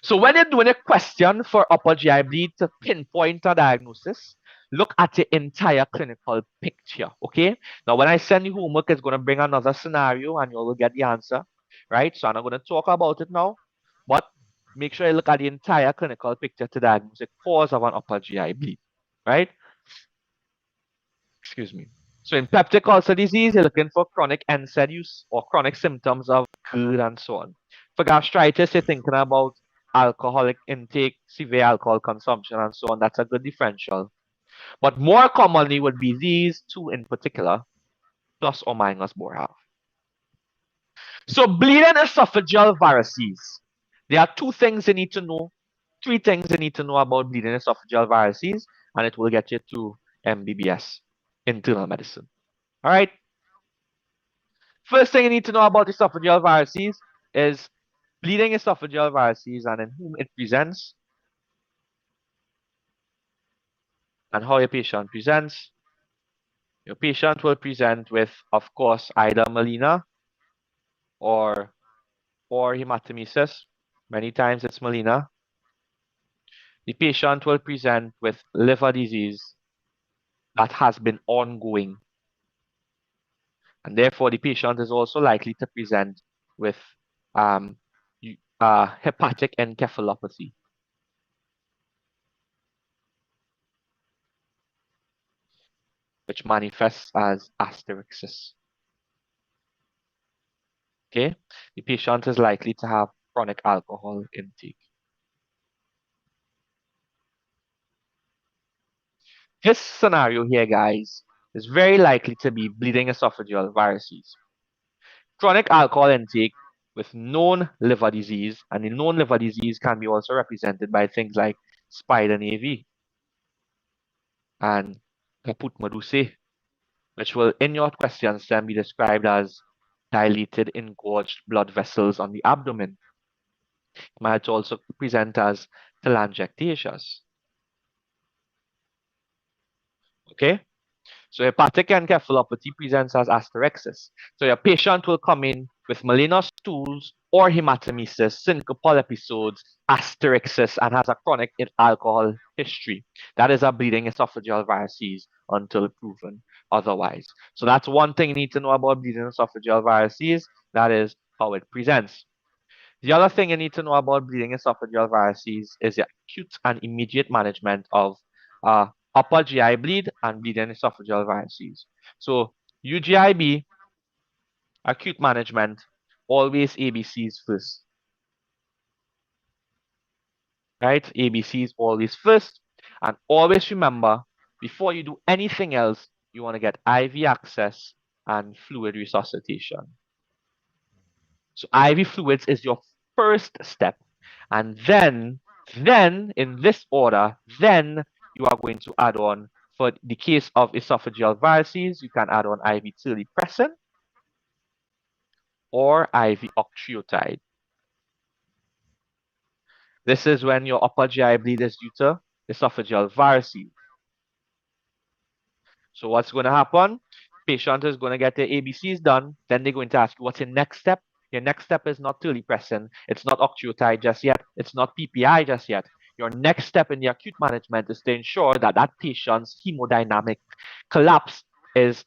So when you're doing a question for upper GI bleed to pinpoint a diagnosis, look at the entire clinical picture, okay? Now, when I send you homework, it's going to bring another scenario and you will get the answer, right? So I'm not going to talk about it now, but make sure you look at the entire clinical picture to diagnose the cause of an upper GI bleed, right? Excuse me. So in peptic ulcer disease, you're looking for chronic NSAID use or chronic symptoms of GERD and so on. For gastritis, you're thinking about alcoholic intake, severe alcohol consumption, and so on. That's a good differential. But more commonly would be these 2 in particular, plus or minus Boerhaave. So bleeding esophageal varices. There are 2 things you need to know, 3 things you need to know about bleeding esophageal varices, and it will get you to MBBS, internal medicine. All right. First thing you need to know about esophageal varices is bleeding esophageal varices and in whom it presents and how your patient presents. Your patient will present with, of course, either melena or hematemesis. Many times it's melena. The patient will present with liver disease that has been ongoing, and therefore the patient is also likely to present with um, hepatic encephalopathy, which manifests as asterixis. Okay, the patient is likely to have chronic alcohol intake. This scenario here, guys, is very likely to be bleeding esophageal varices. Chronic alcohol intake with known liver disease, and the known liver disease can be also represented by things like spider navy and caput medusae, which will, in your questions, then be described as dilated, engorged blood vessels on the abdomen. It might also present as telangiectasias. Okay? So hepatic encephalopathy presents as asterixis. So your patient will come in with melena stools or hematemesis, syncopal episodes, asterixis, and has a chronic alcohol history. That is a bleeding esophageal varices until proven otherwise. So that's one thing you need to know about bleeding esophageal varices. That is how it presents. The other thing you need to know about bleeding esophageal varices is the acute and immediate management of upper GI bleed and bleeding esophageal varices. So UGIB, acute management, always ABCs first, right? ABCs always first, and always remember, before you do anything else, you want to get IV access and fluid resuscitation. So IV fluids is your first step. And then in this order, then you are going to add on, for the case of esophageal varices, you can add on IV terlipressin or IV octreotide. This is when your upper GI bleed is due to esophageal varices. So what's going to happen? Patient is going to get their ABCs done. Then they're going to ask you, what's your next step? Your next step is not terlipressin. It's not octreotide just yet. It's not PPI just yet. Your next step in the acute management is to ensure that that patient's hemodynamic collapse is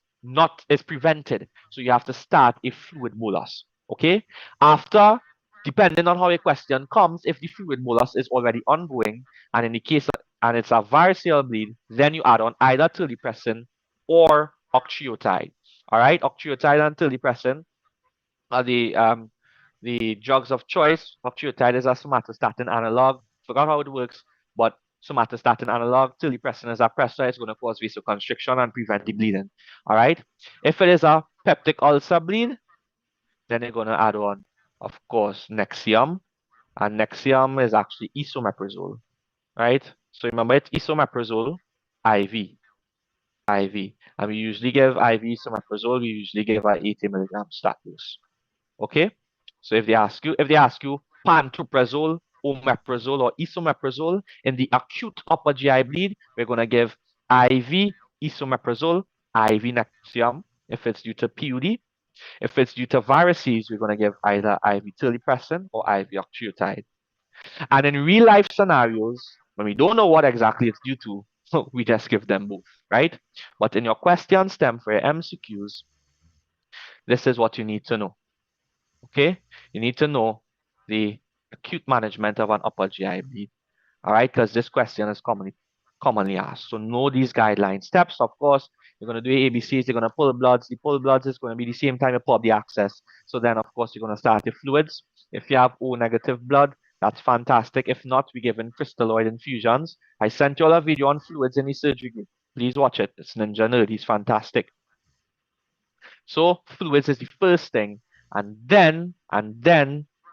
prevented. So you have to start a fluid bolus. Okay. After, depending on how your question comes, if the fluid bolus is already ongoing, and in the case and it's a variceal bleed, then you add on either terlipressin or octreotide. All right, octreotide and terlipressin are the drugs of choice. Octreotide is a somatostatin analog. Forgot how it works, but somatostatin analog. Terlipressin is a pressor. It's going to cause vasoconstriction and prevent the bleeding. All right. If it is a peptic ulcer bleed, then you're going to add on, of course, Nexium, and Nexium is actually esomeprazole. Right? So remember, it's esomeprazole IV. IV. And we usually give IV esomeprazole, we usually give a 80 milligram stat dose. Okay? So if they ask you pantoprazole, omeprazole, or esomeprazole in the acute upper GI bleed, we're going to give IV esomeprazole, IV Nexium if it's due to PUD. If it's due to varices, we're going to give either IV terlipressin or IV octreotide. And in real life scenarios, when we don't know what exactly it's due to, we just give them both, right? But in your question stem for your MCQs, this is what you need to know. Okay? You need to know the acute management of an upper GI bleed. All right, because this question is commonly asked. So know these guideline steps. Of course, you're going to do ABCs, you're going to pull bloods. The pull bloods is going to be the same time you pull up the access. So then, of course, you're going to start your fluids. If you have O negative blood, that's fantastic. If not, we give in crystalloid infusions. I sent you all a video on fluids in the surgery group. Please watch it. It's Ninja Nerd. He's fantastic. So fluids is the first thing. And then,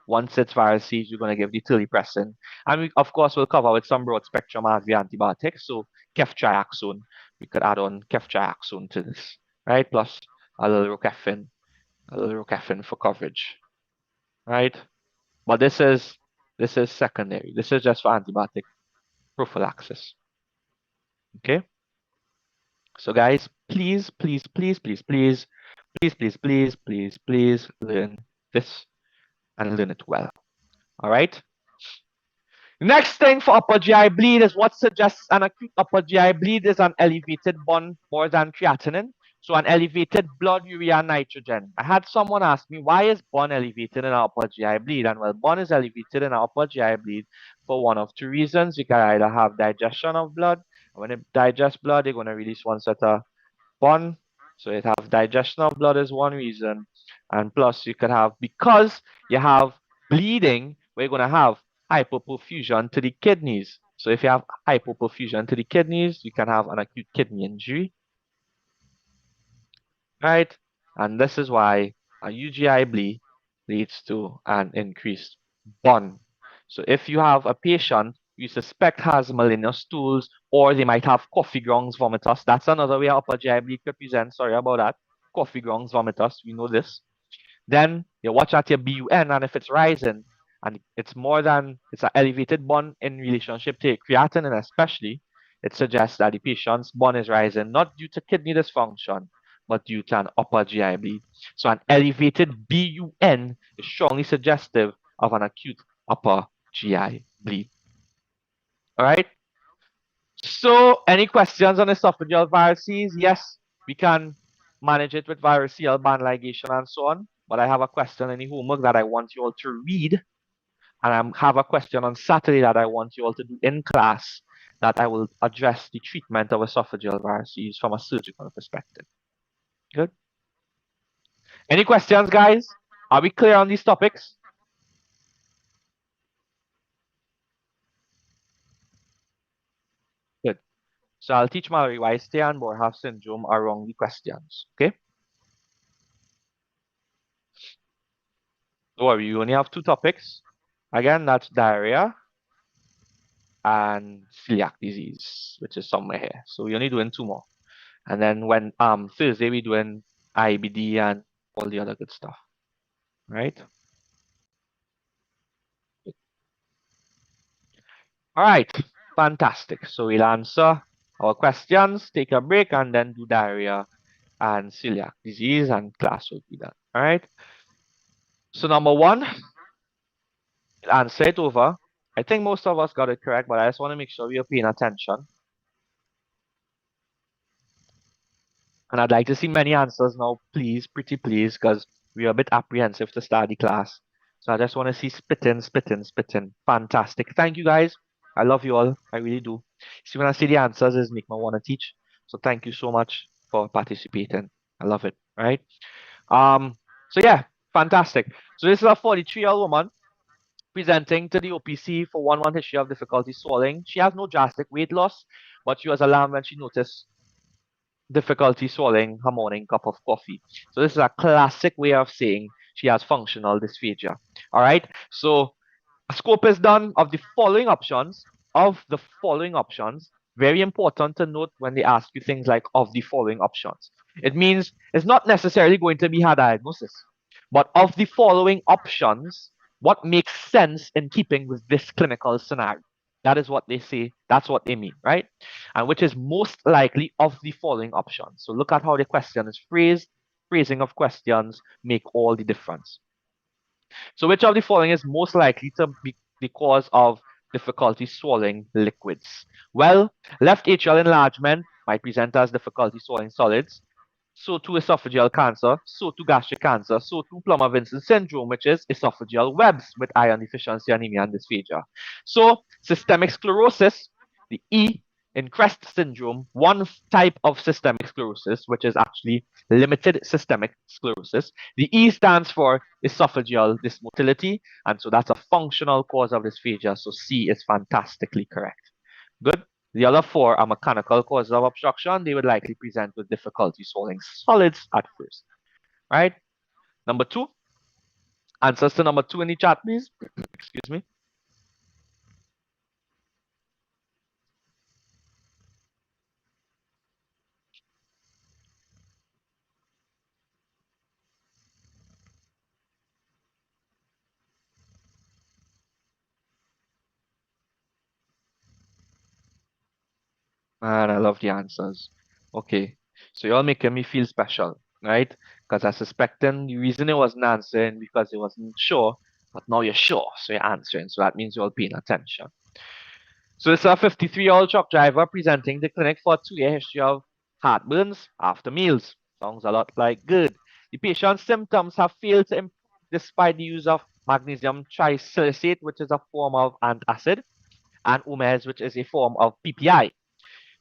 once it's varices, you're going to give the terlipressin. And we, of course, will cover with some broad spectrum IV antibiotics. So ceftriaxone, we could add on ceftriaxone to this, right? Plus a little rocaffin. a little caffeine for coverage, right? But this is secondary. This is just for antibiotic prophylaxis. Okay. So guys, please, please, please, please, please, please, please, please, please, please learn this and learn it well. All right. Next thing for upper GI bleed is what suggests an acute upper GI bleed is an elevated bond more than creatinine. So an elevated blood urea nitrogen. I had someone ask me, why is bond elevated in our upper GI bleed? And well, bond is elevated in our upper GI bleed for one of two reasons. You can either have digestion of blood. And when it digests blood, you're going to release one set of bond. So it have digestion of blood is one reason. And plus you could have, because you have bleeding, we're going to have hypoperfusion to the kidneys. So if you have hypoperfusion to the kidneys, you can have an acute kidney injury, right? And this is why a UGI bleed leads to an increased bond. So if you have a patient you suspect has malignant stools, or they might have coffee grounds vomitus, that's another way upper GI bleed could present. Sorry about that. Coffee grounds vomitus, we know this. Then you watch at your BUN, and if it's rising and it's an elevated bond in relationship to creatinine, especially, it suggests that the patient's bond is rising not due to kidney dysfunction, but due to an upper GI bleed. So an elevated BUN is strongly suggestive of an acute upper GI bleed. All right. So, any questions on esophageal varices? Yes, we can manage it with variceal band ligation and so on. But I have a question in the homework that I want you all to read, and I have a question on Saturday that I want you all to do in class that I will address the treatment of esophageal varices from a surgical perspective. Good. Any questions, guys? Are we clear on these topics? Good. So I'll teach Mallory why Stay and Borhav syndrome are wrongly questions. Okay. Don't worry, you only have two topics. Again, that's diarrhea and celiac disease, which is somewhere here. So we're only doing two more. And then when Thursday we're doing IBD and all the other good stuff. Right? All right. Fantastic. So we'll answer our questions, take a break, and then do diarrhea and celiac disease, and class will be done. All right. So number one, we'll answer it over. I think most of us got it correct, but I just want to make sure we are paying attention. And I'd like to see many answers now, please, pretty please, because we are a bit apprehensive to start the class. So I just want to see spitting, spitting, spitting. Fantastic. Thank you, guys. I love you all. I really do. See, when I see the answers, it make me want to teach. So thank you so much for participating. I love it. Right? So yeah, fantastic. So this is a 43-year-old woman presenting to the OPC for 1-1 history of difficulty swallowing. She has no drastic weight loss, but she was alarmed when she noticed difficulty swallowing her morning cup of coffee. So this is a classic way of saying she has functional dysphagia. All right. So a scope is done of the following options. Of the following options, very important to note when they ask you things like of the following options. It means it's not necessarily going to be her diagnosis, but of the following options, what makes sense in keeping with this clinical scenario. That is what they say. That's what they mean, right? And which is most likely of the following options. So look at how the question is phrased. Phrasing of questions make all the difference. So which of the following is most likely to be the cause of difficulty swallowing liquids? Well, left atrial enlargement might present as difficulty swallowing solids. So too esophageal cancer, so too gastric cancer, so too Plummer-Vinson syndrome, which is esophageal webs with iron deficiency, anemia, and dysphagia. So systemic sclerosis, the E in CREST syndrome, one type of systemic sclerosis, which is actually limited systemic sclerosis. The E stands for esophageal dysmotility, and so that's a functional cause of dysphagia. So C is fantastically correct. Good. The other four are mechanical causes of obstruction. They would likely present with difficulty swallowing solids at first. Right? Number two. Answers to number two in the chat, please. Excuse me. Man, I love the answers. Okay. So you're making me feel special, right? Because I suspecting the reason it wasn't answering because it wasn't sure, but now you're sure, so you're answering. So that means you're all paying attention. So this is a 53-year-old truck driver presenting the clinic for a 2-year history of heartburns after meals. Sounds a lot like good. The patient's symptoms have failed to improve despite the use of magnesium trisilicate, which is a form of antacid, and UMES, which is a form of PPI.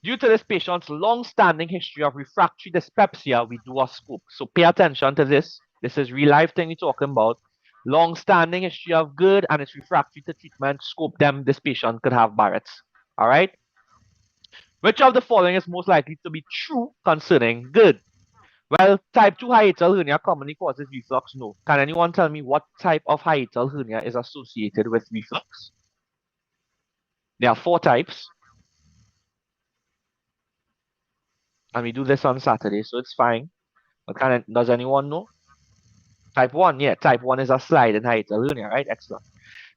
Due to this patient's long-standing history of refractory dyspepsia, we do a scope. So pay attention to this. This is real life thing we're talking about. Long-standing history of good and it's refractory to treatment. Scope them. This patient could have Barrett's. All right. Which of the following is most likely to be true concerning good? Well, type 2 hiatal hernia commonly causes reflux. No. Can anyone tell me what type of hiatal hernia is associated with reflux? There are 4 types, and we do this on Saturday, so it's fine. But does anyone know? Type 1, yeah, type 1 is a sliding hiatal hernia, right? Excellent.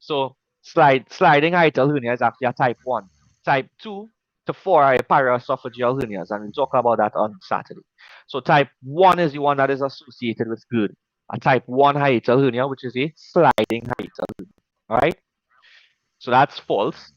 So sliding hiatal hernia is actually a type 1. Type 2 to 4 are paraesophageal hernias, and we'll talk about that on Saturday. So type 1 is the one that is associated with good. A type 1 hiatal hernia, which is a sliding hiatal hernia. All right? So that's false.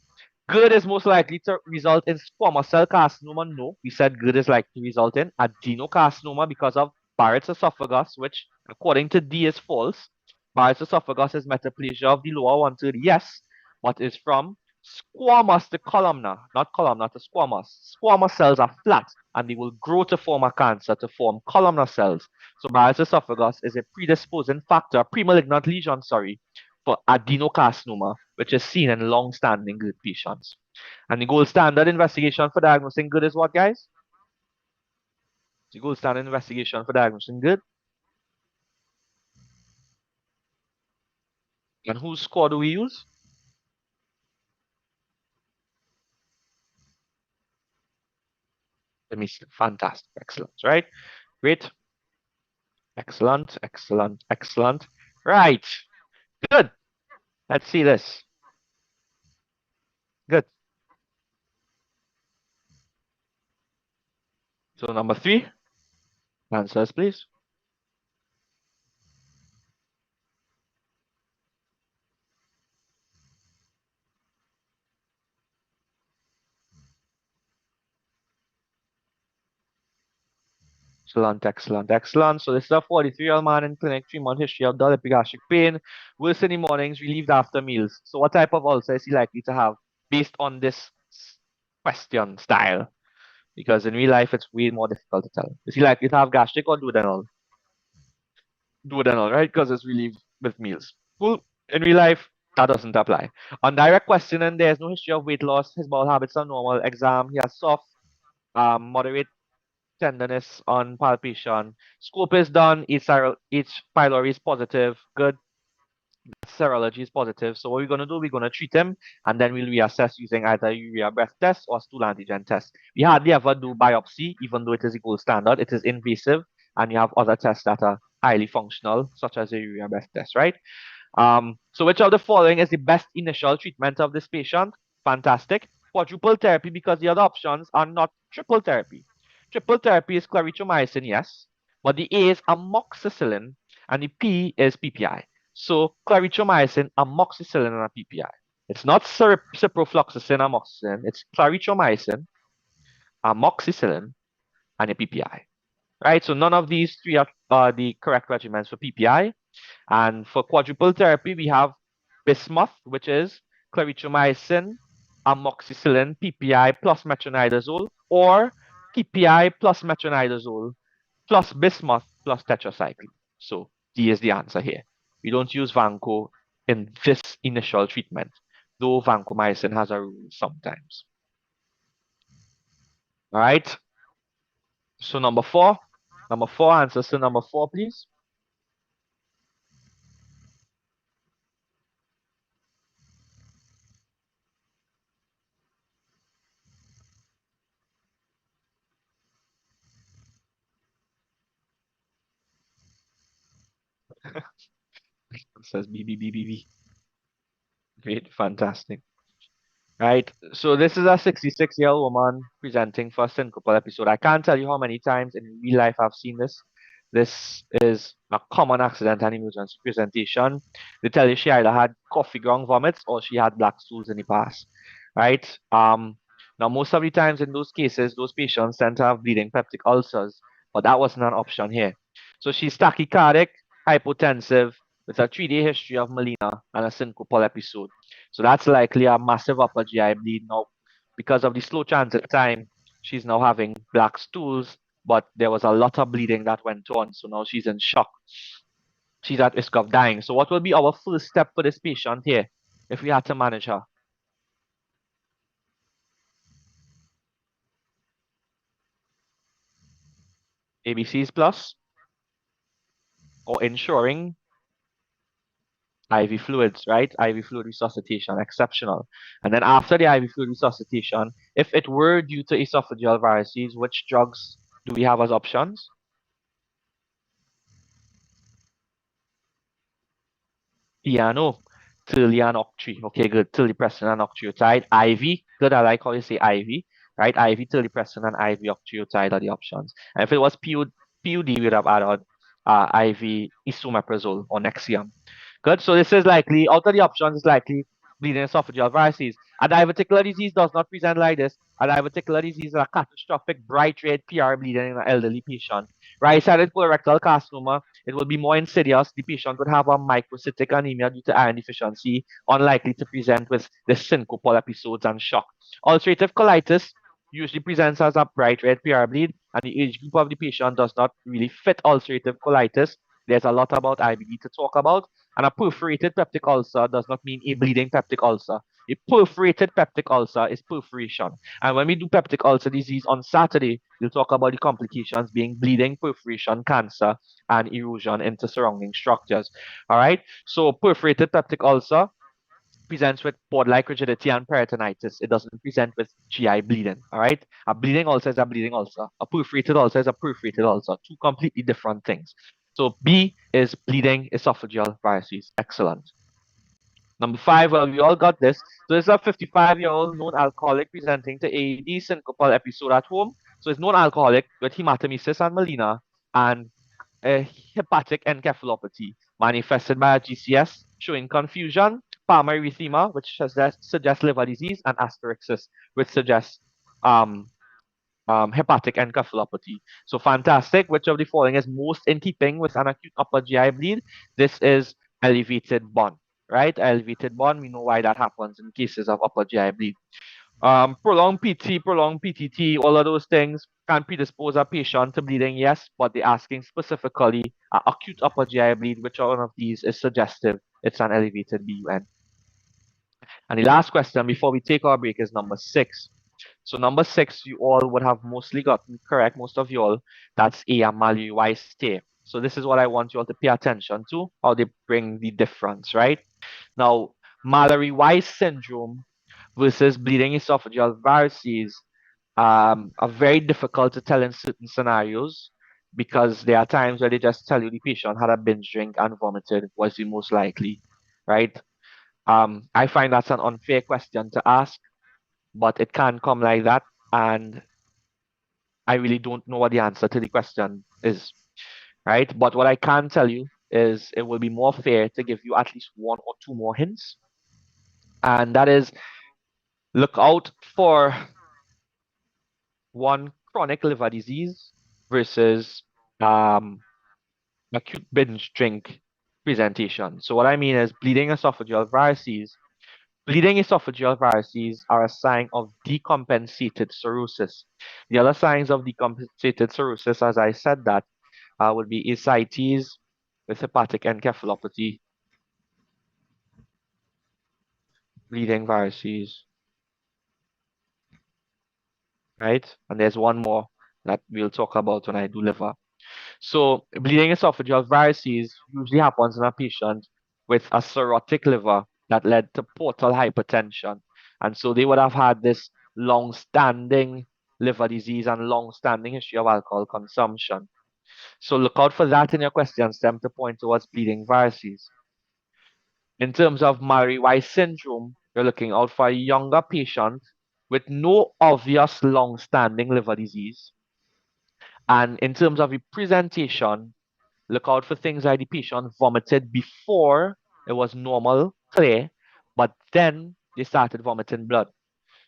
Good is most likely to result in squamous cell carcinoma. No, we said good is likely to result in adenocarcinoma because of Barrett's esophagus, which according to D is false. Barrett's esophagus is metaplasia of the lower one third, yes, but is from squamous to columnar, not columnar to squamous. Squamous cells are flat and they will grow to form a cancer to form columnar cells. So Barrett's esophagus is a predisposing factor, premalignant lesion, sorry, for adenocarcinoma, which is seen in long-standing good patients. And the gold standard investigation for diagnosing good is what, guys? The gold standard investigation for diagnosing good. And whose score do we use? Let me see. Fantastic. Excellent. Right? Great. Excellent. Excellent. Excellent. Right. Good. Let's see this. Good. So number 3. Answers, please. Excellent, excellent, excellent. So this is a 43-year-old man in clinic, 3-month history of dull epigastric pain, worse in the mornings, relieved after meals. So what type of ulcer is he likely to have based on this question style? Because in real life, it's way more difficult to tell. Is he likely to have gastric or duodenal? Duodenal, right? Because it's relieved with meals. Cool. In real life, that doesn't apply. On direct questioning, there's no history of weight loss. His bowel habits are normal. Exam, he has soft, moderate tenderness on palpation. Scope is done. Each pylori is positive. Good. Serology is positive. So what we're going to do, we're going to treat him and then we'll reassess using either urea breath test or stool antigen test. We hardly ever do biopsy, even though it is a gold standard. It is invasive and you have other tests that are highly functional, such as a urea breath test, right? So which of the following is the best initial treatment of this patient? Fantastic. Quadruple therapy because the other options are not triple therapy. Triple therapy is clarithromycin, yes, but the A is amoxicillin and the P is PPI. So clarithromycin, amoxicillin, and a PPI. It's not ciprofloxacin, amoxicillin. It's clarithromycin, amoxicillin, and a PPI. Right? So none of these 3 are the correct regimens for PPI. And for quadruple therapy, we have bismuth, which is clarithromycin, amoxicillin, PPI plus metronidazole, or PPI plus metronidazole plus bismuth plus tetracycline. So D is the answer here. We don't use Vanco in this initial treatment, though vancomycin has a role sometimes. All right. So number four answers to number 4, please. It says B B B B B. Great, fantastic. Right? So this is a 66-year-old woman presenting for a syncopal episode. I can't tell you how many times in real life I've seen this. This is a common accident and emergency presentation. They tell you she either had coffee ground vomits or she had black stools in the past. Right? Now most of the times in those cases, those patients tend to have bleeding peptic ulcers, but that wasn't an option here. So she's tachycardic, hypotensive, with a 3-day history of melena and a syncopal episode. So that's likely a massive upper GI bleed now. Because of the slow transit time, she's now having black stools, but there was a lot of bleeding that went on. So now she's in shock. She's at risk of dying. So what will be our first step for this patient here if we had to manage her? ABCs plus or ensuring IV fluids, right? IV fluid resuscitation, exceptional. And then after the IV fluid resuscitation, if it were due to esophageal varices, which drugs do we have as options? Piano, Tilly and Octree. Okay, good. Tillipressin and octreotide. IV, good. I like how you say IV, right? IV, Tillipressin and IV octreotide are the options. And if it was PUD, we would have added IV esomeprazole or Nexium. Good. So this is likely, out of the options, it's likely bleeding esophageal varices. A diverticular disease does not present like this. A diverticular disease is a catastrophic bright red PR bleeding in an elderly patient. Right-sided colorectal carcinoma, it will be more insidious. The patient would have a microcytic anemia due to iron deficiency, unlikely to present with the syncopal episodes and shock. Ulcerative colitis usually presents as a bright red PR bleed, and the age group of the patient does not really fit ulcerative colitis. There's a lot about IBD to talk about, and a perforated peptic ulcer does not mean a bleeding peptic ulcer. A perforated peptic ulcer is perforation. And when we do peptic ulcer disease on Saturday, we'll talk about the complications being bleeding, perforation, cancer, and erosion into surrounding structures. All right. So perforated peptic ulcer presents with pod-like rigidity and peritonitis. It doesn't present with GI bleeding. All right. A bleeding ulcer is a bleeding ulcer. A perforated ulcer is a perforated ulcer. Two completely different things. So B is bleeding esophageal varices. Excellent. Number 5, well, we all got this. So this is a 55-year-old known alcoholic presenting to AED syncopal episode at home. So it's known alcoholic with hematemesis and melena and a hepatic encephalopathy manifested by a GCS showing confusion, palmarythema, which suggests liver disease, and asterixis, which suggests um, hepatic encephalopathy. So fantastic. Which of the following is most in keeping with an acute upper GI bleed? This is elevated bond, right? Elevated bond. We know why that happens in cases of upper GI bleed. Prolonged PT, prolonged PTT, all of those things can predispose a patient to bleeding, yes, but they're asking specifically acute upper GI bleed, which one of these is suggestive? It's an elevated BUN. And the last question before we take our break is number 6. So number 6, you all would have mostly gotten correct, most of you all. That's a Mallory-Weiss stay. So this is what I want you all to pay attention to, how they bring the difference, right? Now, Mallory-Weiss syndrome versus bleeding esophageal varices are very difficult to tell in certain scenarios because there are times where they just tell you the patient had a binge drink and vomited was the most likely, right? I find that's an unfair question to ask, but it can come like that, and I really don't know what the answer to the question is, right? But what I can tell you is it will be more fair to give you at least one or two more hints, and that is look out for one chronic liver disease versus um, acute binge drink presentation. So what I mean is bleeding esophageal varices. Bleeding esophageal varices are a sign of decompensated cirrhosis. The other signs of decompensated cirrhosis, as I said that, would be ascites with hepatic encephalopathy, bleeding varices, right? And there's one more that we'll talk about when I do liver. So bleeding esophageal varices usually happens in a patient with a cirrhotic liver that led to portal hypertension. And so they would have had this long-standing liver disease and long-standing history of alcohol consumption. So look out for that in your question stem to point towards bleeding varices. In terms of Mallory-Weiss syndrome, You're looking out for a younger patient with no obvious long-standing liver disease. And in terms of the presentation, look out for things like the patient vomited before it was normal, clear, but then they started vomiting blood.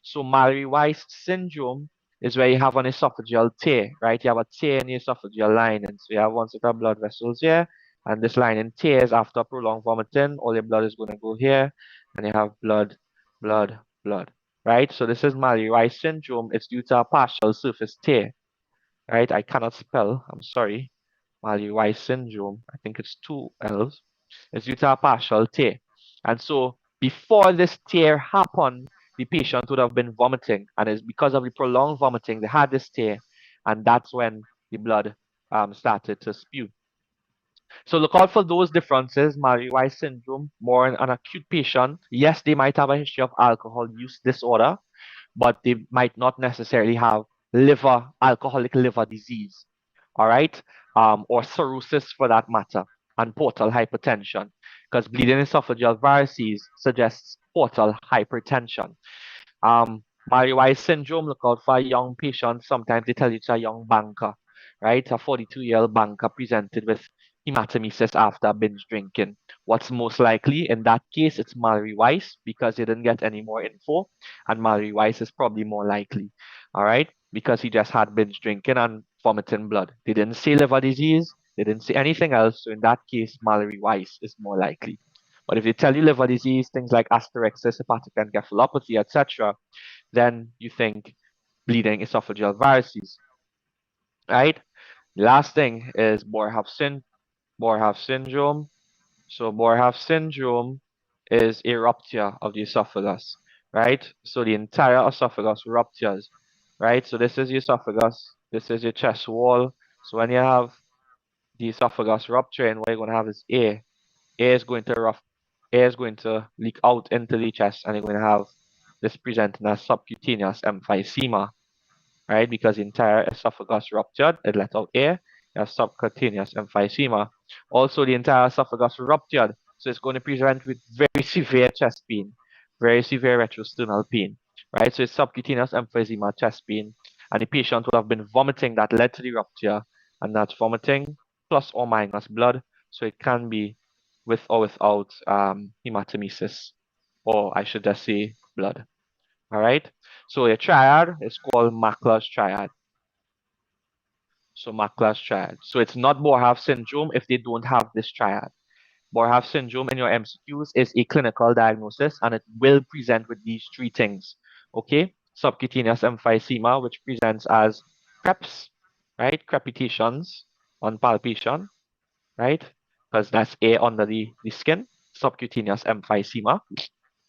So Mary-Weiss syndrome is where you have an esophageal tear, right? You have a tear in the esophageal lining. So you have one set of blood vessels here, and this lining tears after prolonged vomiting. All your blood is going to go here, and you have blood, blood, blood, right? So this is Mary-Weiss syndrome. It's due to a partial surface tear, right? I cannot spell. I'm sorry. Mary-Weiss syndrome. I think it's two L's. It's due to a partial tear. And so before this tear happened, the patient would have been vomiting. And it's because of the prolonged vomiting, they had this tear. And that's when the blood started to spew. So look out for those differences. Mary-Weiss syndrome, more in an acute patient. Yes, they might have a history of alcohol use disorder, but they might not necessarily have alcoholic liver disease, all right, or cirrhosis for that matter, and portal hypertension, because bleeding esophageal varices suggests portal hypertension. Mary-Weiss syndrome, look out for a young patient. Sometimes they tell you it's a young banker, right? A 42-year-old banker presented with hematemesis after binge drinking. What's most likely in that case, it's Mary-Weiss because they didn't get any more info, and Mary-Weiss is probably more likely, all right, because he just had binge drinking and vomiting blood. They didn't say liver disease, they didn't say anything else, so in that case, Mary-Weiss is more likely. But if they tell you liver disease, things like asterixis, hepatic encephalopathy, etc., then you think bleeding esophageal varices, right? The last thing is Boerhaave syndrome. So Boerhaave syndrome is a rupture of the esophagus, right? So the entire esophagus ruptures, right? So this is your esophagus, this is your chest wall. So when you have the esophagus rupturing, what you're going to have is air. Air is going to air is going to leak out into the chest, and you're going to have this presenting as subcutaneous emphysema, right? Because the entire esophagus ruptured, it let out air, you have subcutaneous emphysema. Also, the entire esophagus ruptured, so it's going to present with very severe chest pain, very severe retrosternal pain, right? So it's subcutaneous emphysema, chest pain, and the patient will have been vomiting that led to the rupture, and that's vomiting plus or minus blood, so it can be with or without hematemesis, or I should just say blood. All right. So a triad is called Makla's triad. So Makla's triad. So it's not Boerhaave syndrome if they don't have this triad. Boerhaave syndrome in your MCQs is a clinical diagnosis, and it will present with these three things. Okay. Subcutaneous emphysema, which presents as creps, right? Crepitations on palpation, right? Because that's air under the skin. Subcutaneous emphysema.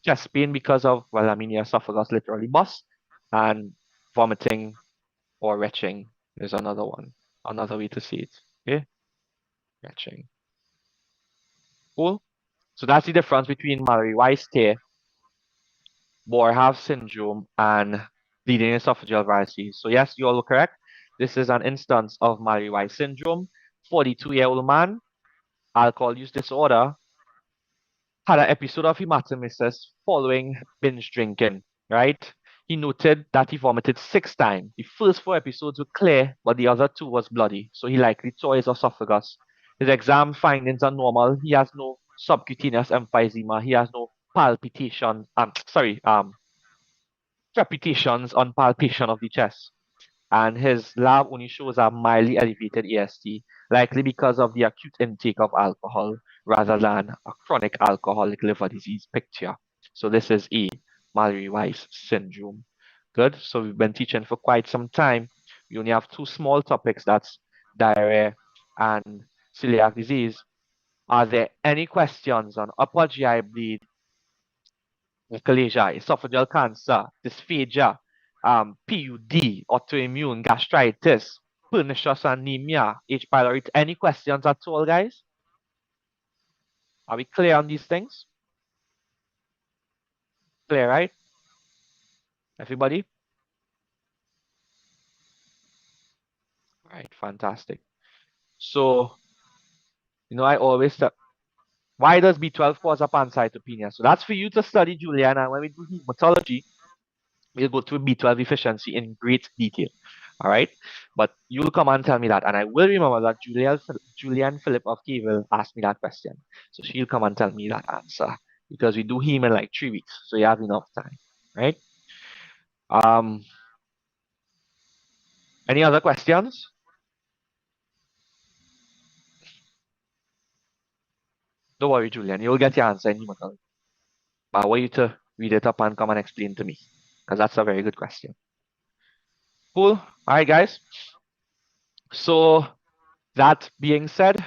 Chest pain because of, well, I mean, your esophagus literally burst, and vomiting or retching is another one, another way to see it. Okay, retching. Cool. So that's the difference between Mallory-Weiss tear, Boerhaave syndrome, and bleeding esophageal varices. So yes, you all were correct. This is an instance of Mallory-Weiss syndrome. 42-year-old man, alcohol use disorder, had an episode of hematemesis following binge drinking, right? He noted that he vomited 6 times. The first 4 episodes were clear, but the other 2 was bloody, so he likely tore his esophagus. His exam findings are normal. He has no subcutaneous emphysema. He has no palpitations. Crepitations on palpation of the chest, and his lab only shows a mildly elevated AST, likely because of the acute intake of alcohol rather than a chronic alcoholic liver disease picture. So this is a Mallory-Weiss syndrome. Good. So we've been teaching for quite some time. We only have 2 small topics, that's diarrhea and celiac disease. Are there any questions on upper GI bleed, achalasia, esophageal cancer, dysphagia, PUD, autoimmune, gastritis, pernicious anemia, H. pylori? Any questions at all, guys? Are we clear on these things? Clear, right? Everybody? Right, fantastic. So, I always tell, Why does B12 cause a pancytopenia? So that's for you to study, Julian. And when we do hematology, we'll go through B12 efficiency in great detail. All right. But you'll come and tell me that. And I will remember that Julian Philip of Keville asked me that question. So she'll come and tell me that answer because we do heme in like 3 weeks. So you have enough time. Right. Um, any other questions? Don't worry, Julian. You'll get your answer in hematology. But I want you to read it up and come and explain to me. Because that's a very good question. Cool. All right, guys. So that being said,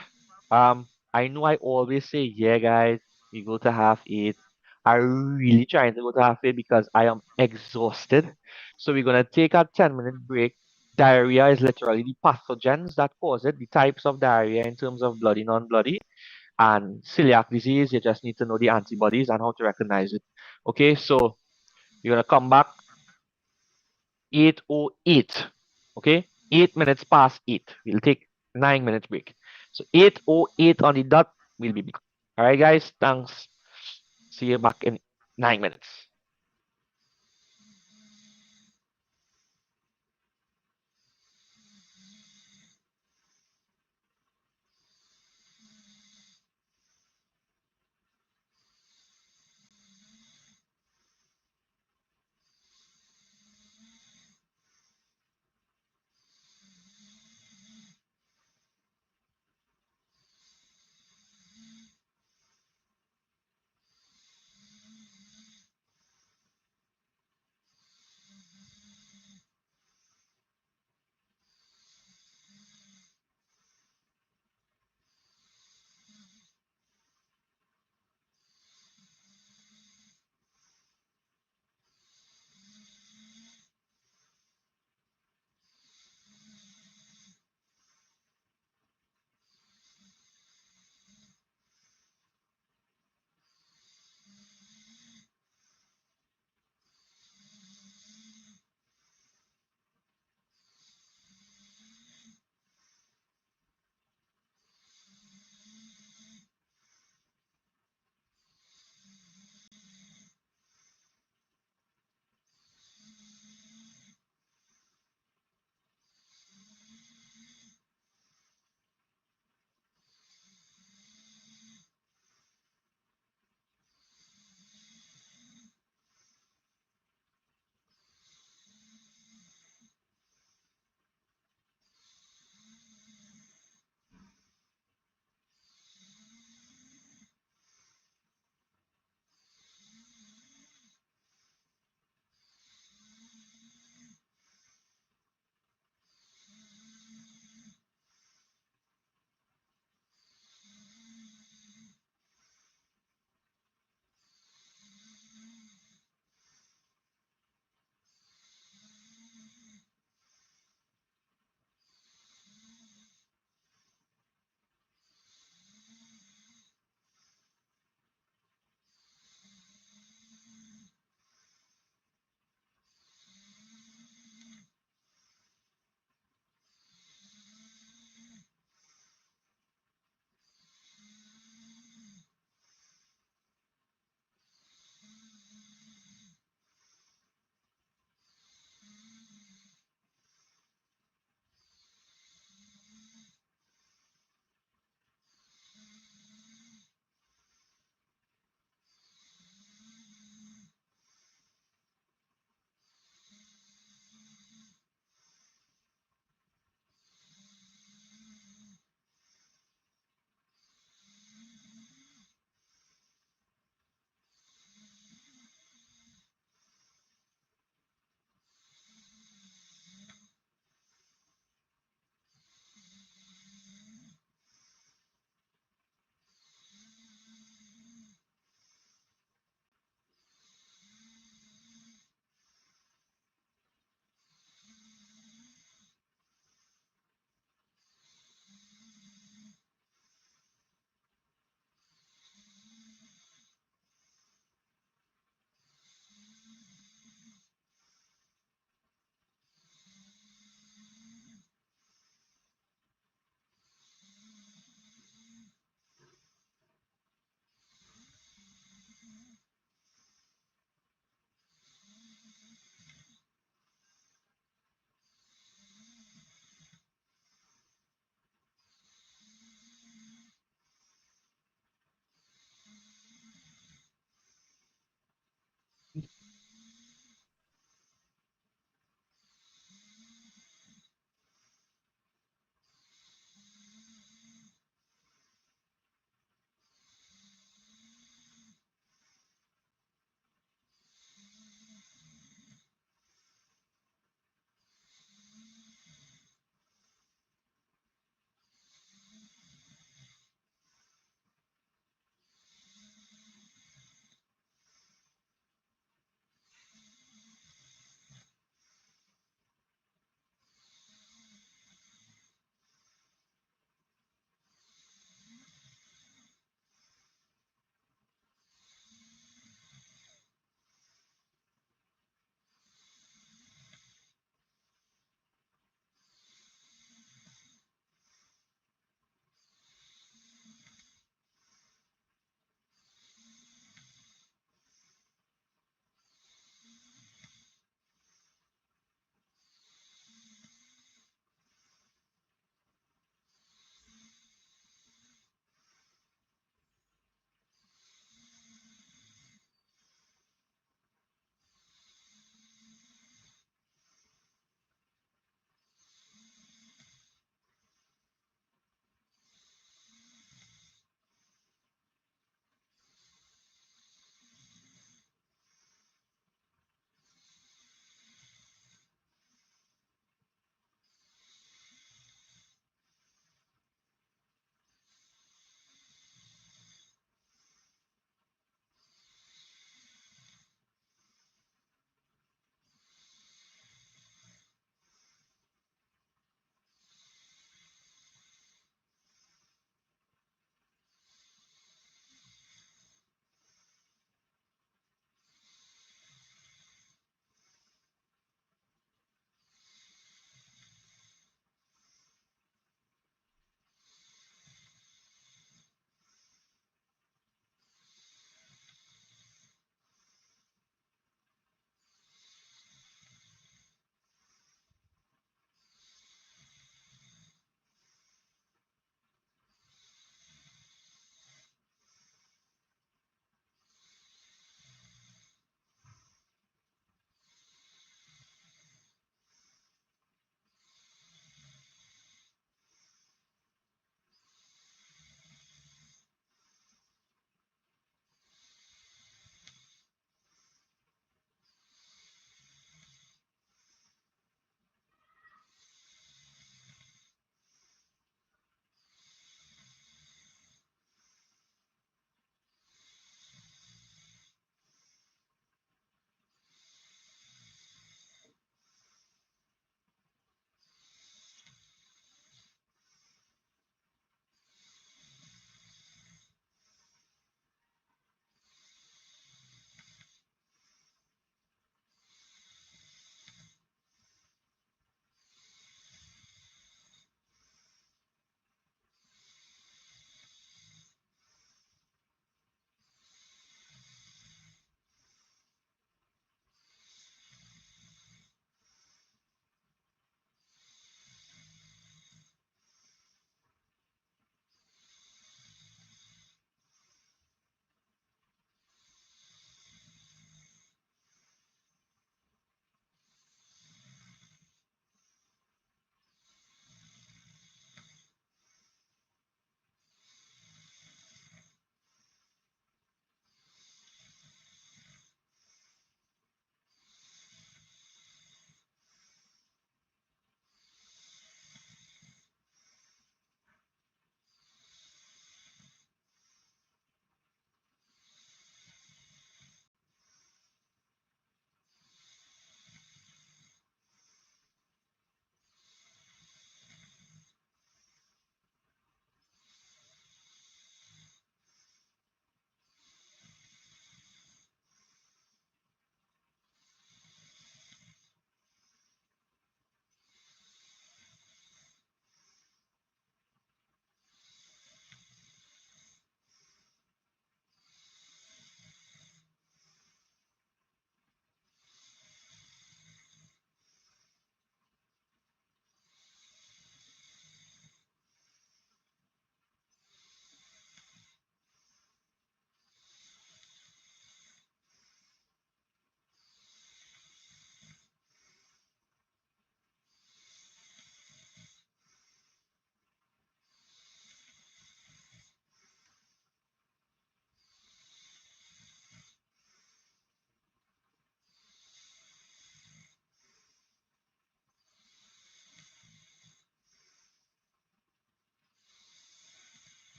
I know I always say, yeah, guys, we go to half eight. I'm really trying to go to half eight because I am exhausted. So we're gonna take a 10-minute break. Diarrhea is literally the pathogens that cause it, the types of diarrhea in terms of bloody, non-bloody, and celiac disease. You just need to know the antibodies and how to recognize it. Okay, so you're gonna come back 8:08. Okay, 8 minutes past 8. We'll take 9 minutes break. So 8:08 on the dot, we'll be back. All right, guys. Thanks. See you back in 9 minutes.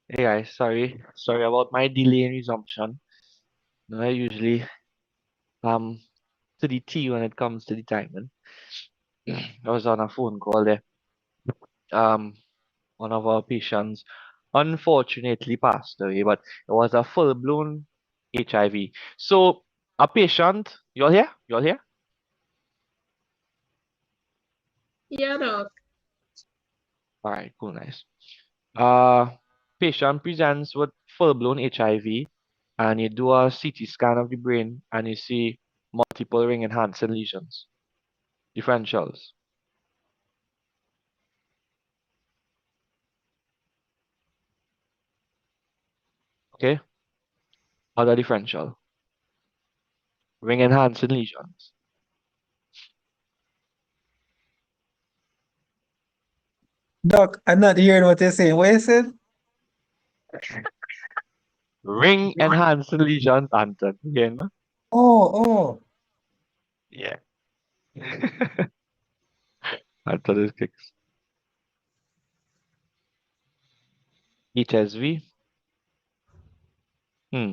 Hey guys, sorry about my delay in resumption. No, I usually um to the T when it comes to the timing. I was on a phone call there. Um, one of our patients unfortunately passed away, but it was a full-blown HIV. So a patient, you all here? You all here? Yeah, doc. All right, cool, nice. Uh, Patient presents with full-blown HIV, and you do a CT scan of the brain, and you see multiple ring-enhancing lesions, differentials. Okay, other differential, ring-enhancing lesions, Doc, I'm not hearing what you're saying. What you said? ring-enhancing lesions, Anton. Again, Oh, oh. yeah. Anton is kicks. HSV. Hmm.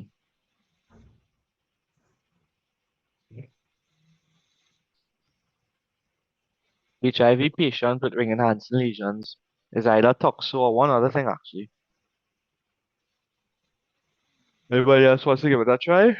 HIV patient with ring-enhancing lesions is either toxo or one other thing actually. Anybody else wants to give it a try?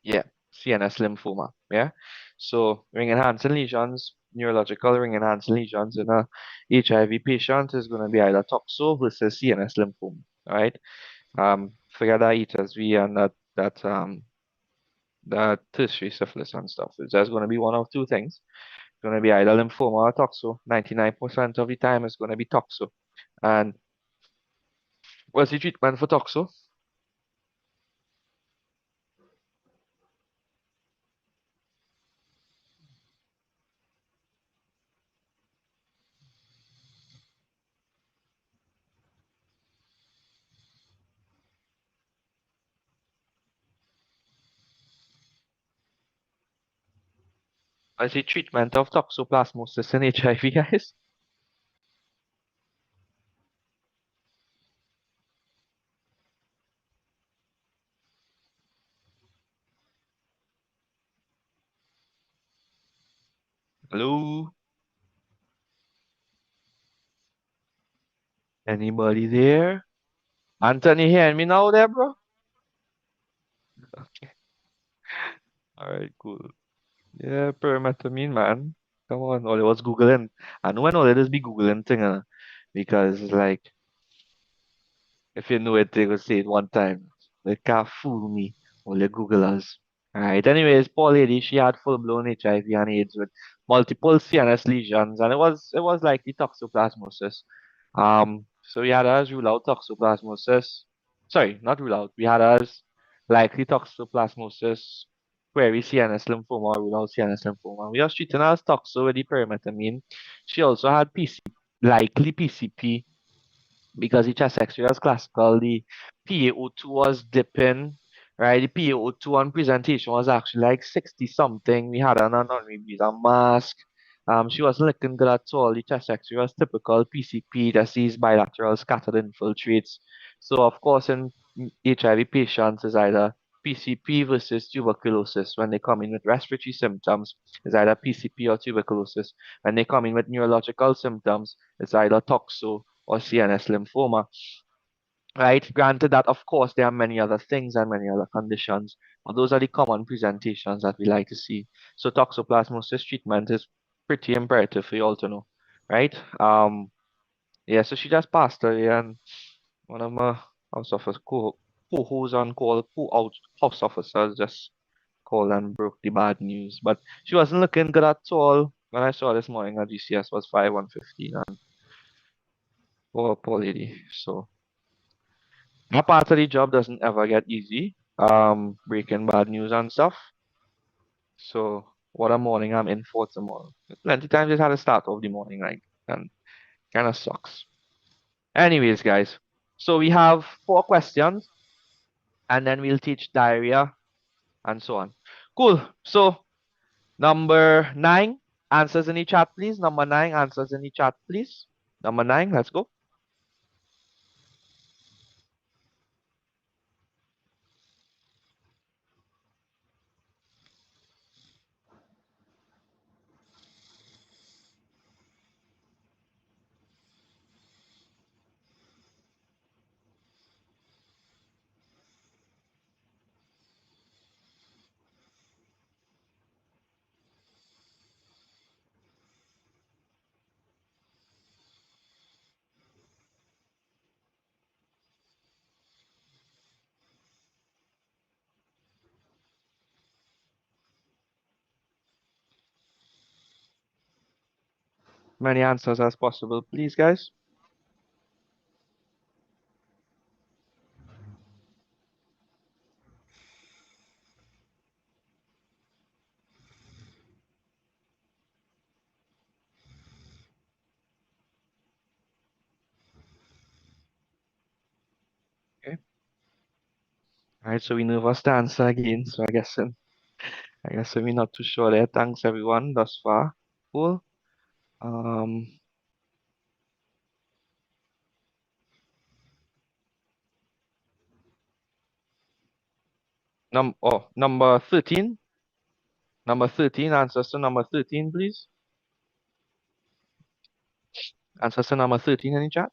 Yeah, CNS lymphoma. Yeah. So ring enhancing lesions, neurological ring enhancing lesions in a HIV patient is going to be either toxo versus CNS lymphoma. All right. Forget that HSV and that tertiary syphilis and stuff. It's just going to be one of two things. It's going to be either lymphoma or toxo. 99% of the time it's going to be toxo. And what's the treatment for toxo? What's the treatment of toxoplasmosis in HIV, guys? Hello? Anybody there? Anthony hearing me now there, bro? Okay. Alright, cool. Yeah, pyrimethamine, man. Come on, all it was Googling. I know when all it is be Googling thing, because like, if you know it, they will say it one time. They can't fool me, all the Googlers. Alright, anyways, poor lady, she had full-blown HIV and AIDS with multiple CNS lesions, and it was like the toxoplasmosis. So we had us rule out toxoplasmosis. Sorry, not rule out. We had us likely toxoplasmosis, query CNS lymphoma, rule out CNS lymphoma. We are treating her as toxo with the pyrimethamine. She also had likely PCP because the chest X-ray was classical. The PaO2 was dipping, right? The PaO2 on presentation was actually like 60 something. We had an maybe a mask. She wasn't looking good at all. The chest X-ray was typical PCP that sees bilateral scattered infiltrates. So of course in HIV patients is either PCP versus tuberculosis. When they come in with respiratory symptoms, it's either PCP or tuberculosis. When they come in with neurological symptoms, it's either toxo or CNS lymphoma, right? Granted that, of course, there are many other things and many other conditions, but those are the common presentations that we like to see. So toxoplasmosis treatment is pretty imperative for you all to know, right? Yeah, so she just passed away, and one of my house officers, co-hosts on call, house officers just called and broke the bad news. But she wasn't looking good at all. When I saw this morning, her GCS was 5115, and poor lady. So my part of the job doesn't ever get easy. Breaking bad news and stuff. So what a morning I'm in for tomorrow. Plenty times just had to start off the morning like, and kind of sucks. Anyways, guys. So we have 4 questions, and then we'll teach diarrhea and so on. Cool. So number 9, answers in the chat, please. Number 9, answers in the chat, please. Number 9, let's go. Many answers as possible, please, guys. Okay. All right, so we know what's the answer again. So I guess we're not too sure there. Thanks everyone thus far. Cool. Um, number 13. Number 13, answers to number 13, please. Answers to number 13 in the chat.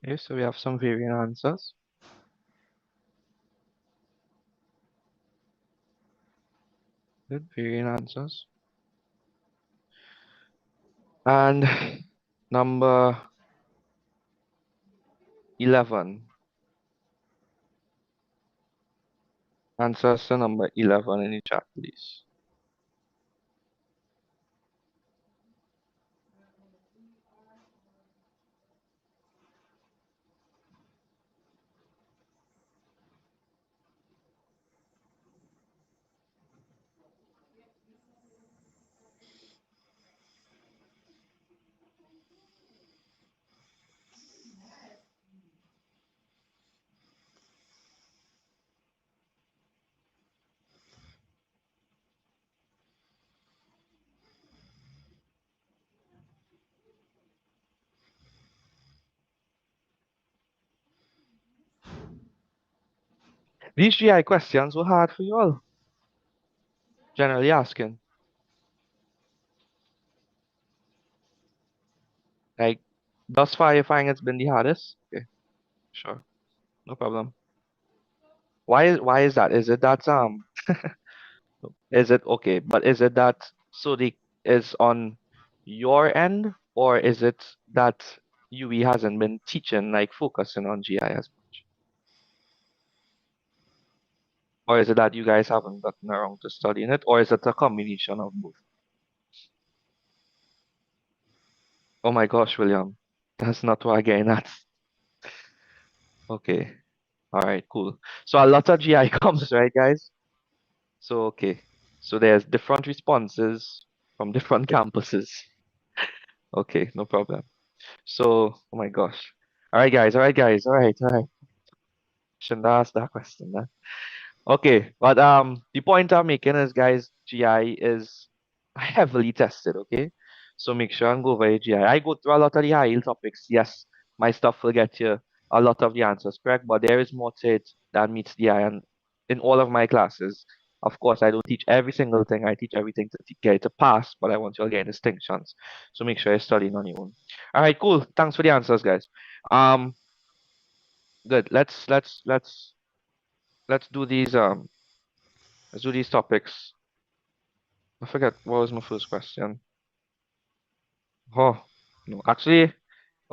Okay, so we have some varying answers. Good, varying answers. And number 11. Answers to number 11 in the chat, please. These GI questions were hard for you all, generally asking. Like, thus far you find it's been the hardest? Okay, sure. No problem. Why is that? Is it okay, but is it that Sodiq is on your end, or is it that UE hasn't been teaching, like focusing on GI as much? Or is it that you guys haven't gotten around to studying it, or is it a combination of both? Oh my gosh, William, that's not what I'm getting at. Okay, all right, cool. So a lot of GI comes, right, guys? So okay, so there's different responses from different campuses. Okay, no problem. So, oh my gosh. All right, guys, all right. Shouldn't ask that question, man. Okay, but the point I'm making is, guys, GI is heavily tested, okay? So make sure and go over your GI. I go through a lot of the high yield topics. Yes, my stuff will get you a lot of the answers correct, but there is more to it than meets the eye. And in all of my classes, of course, I don't teach every single thing. I teach everything to get it to pass, but I want you to get distinctions. So make sure you're studying on your own. All right, cool. Thanks for the answers, guys. Um, good. Let's do these topics. I forget what was my first question. Oh, no, actually,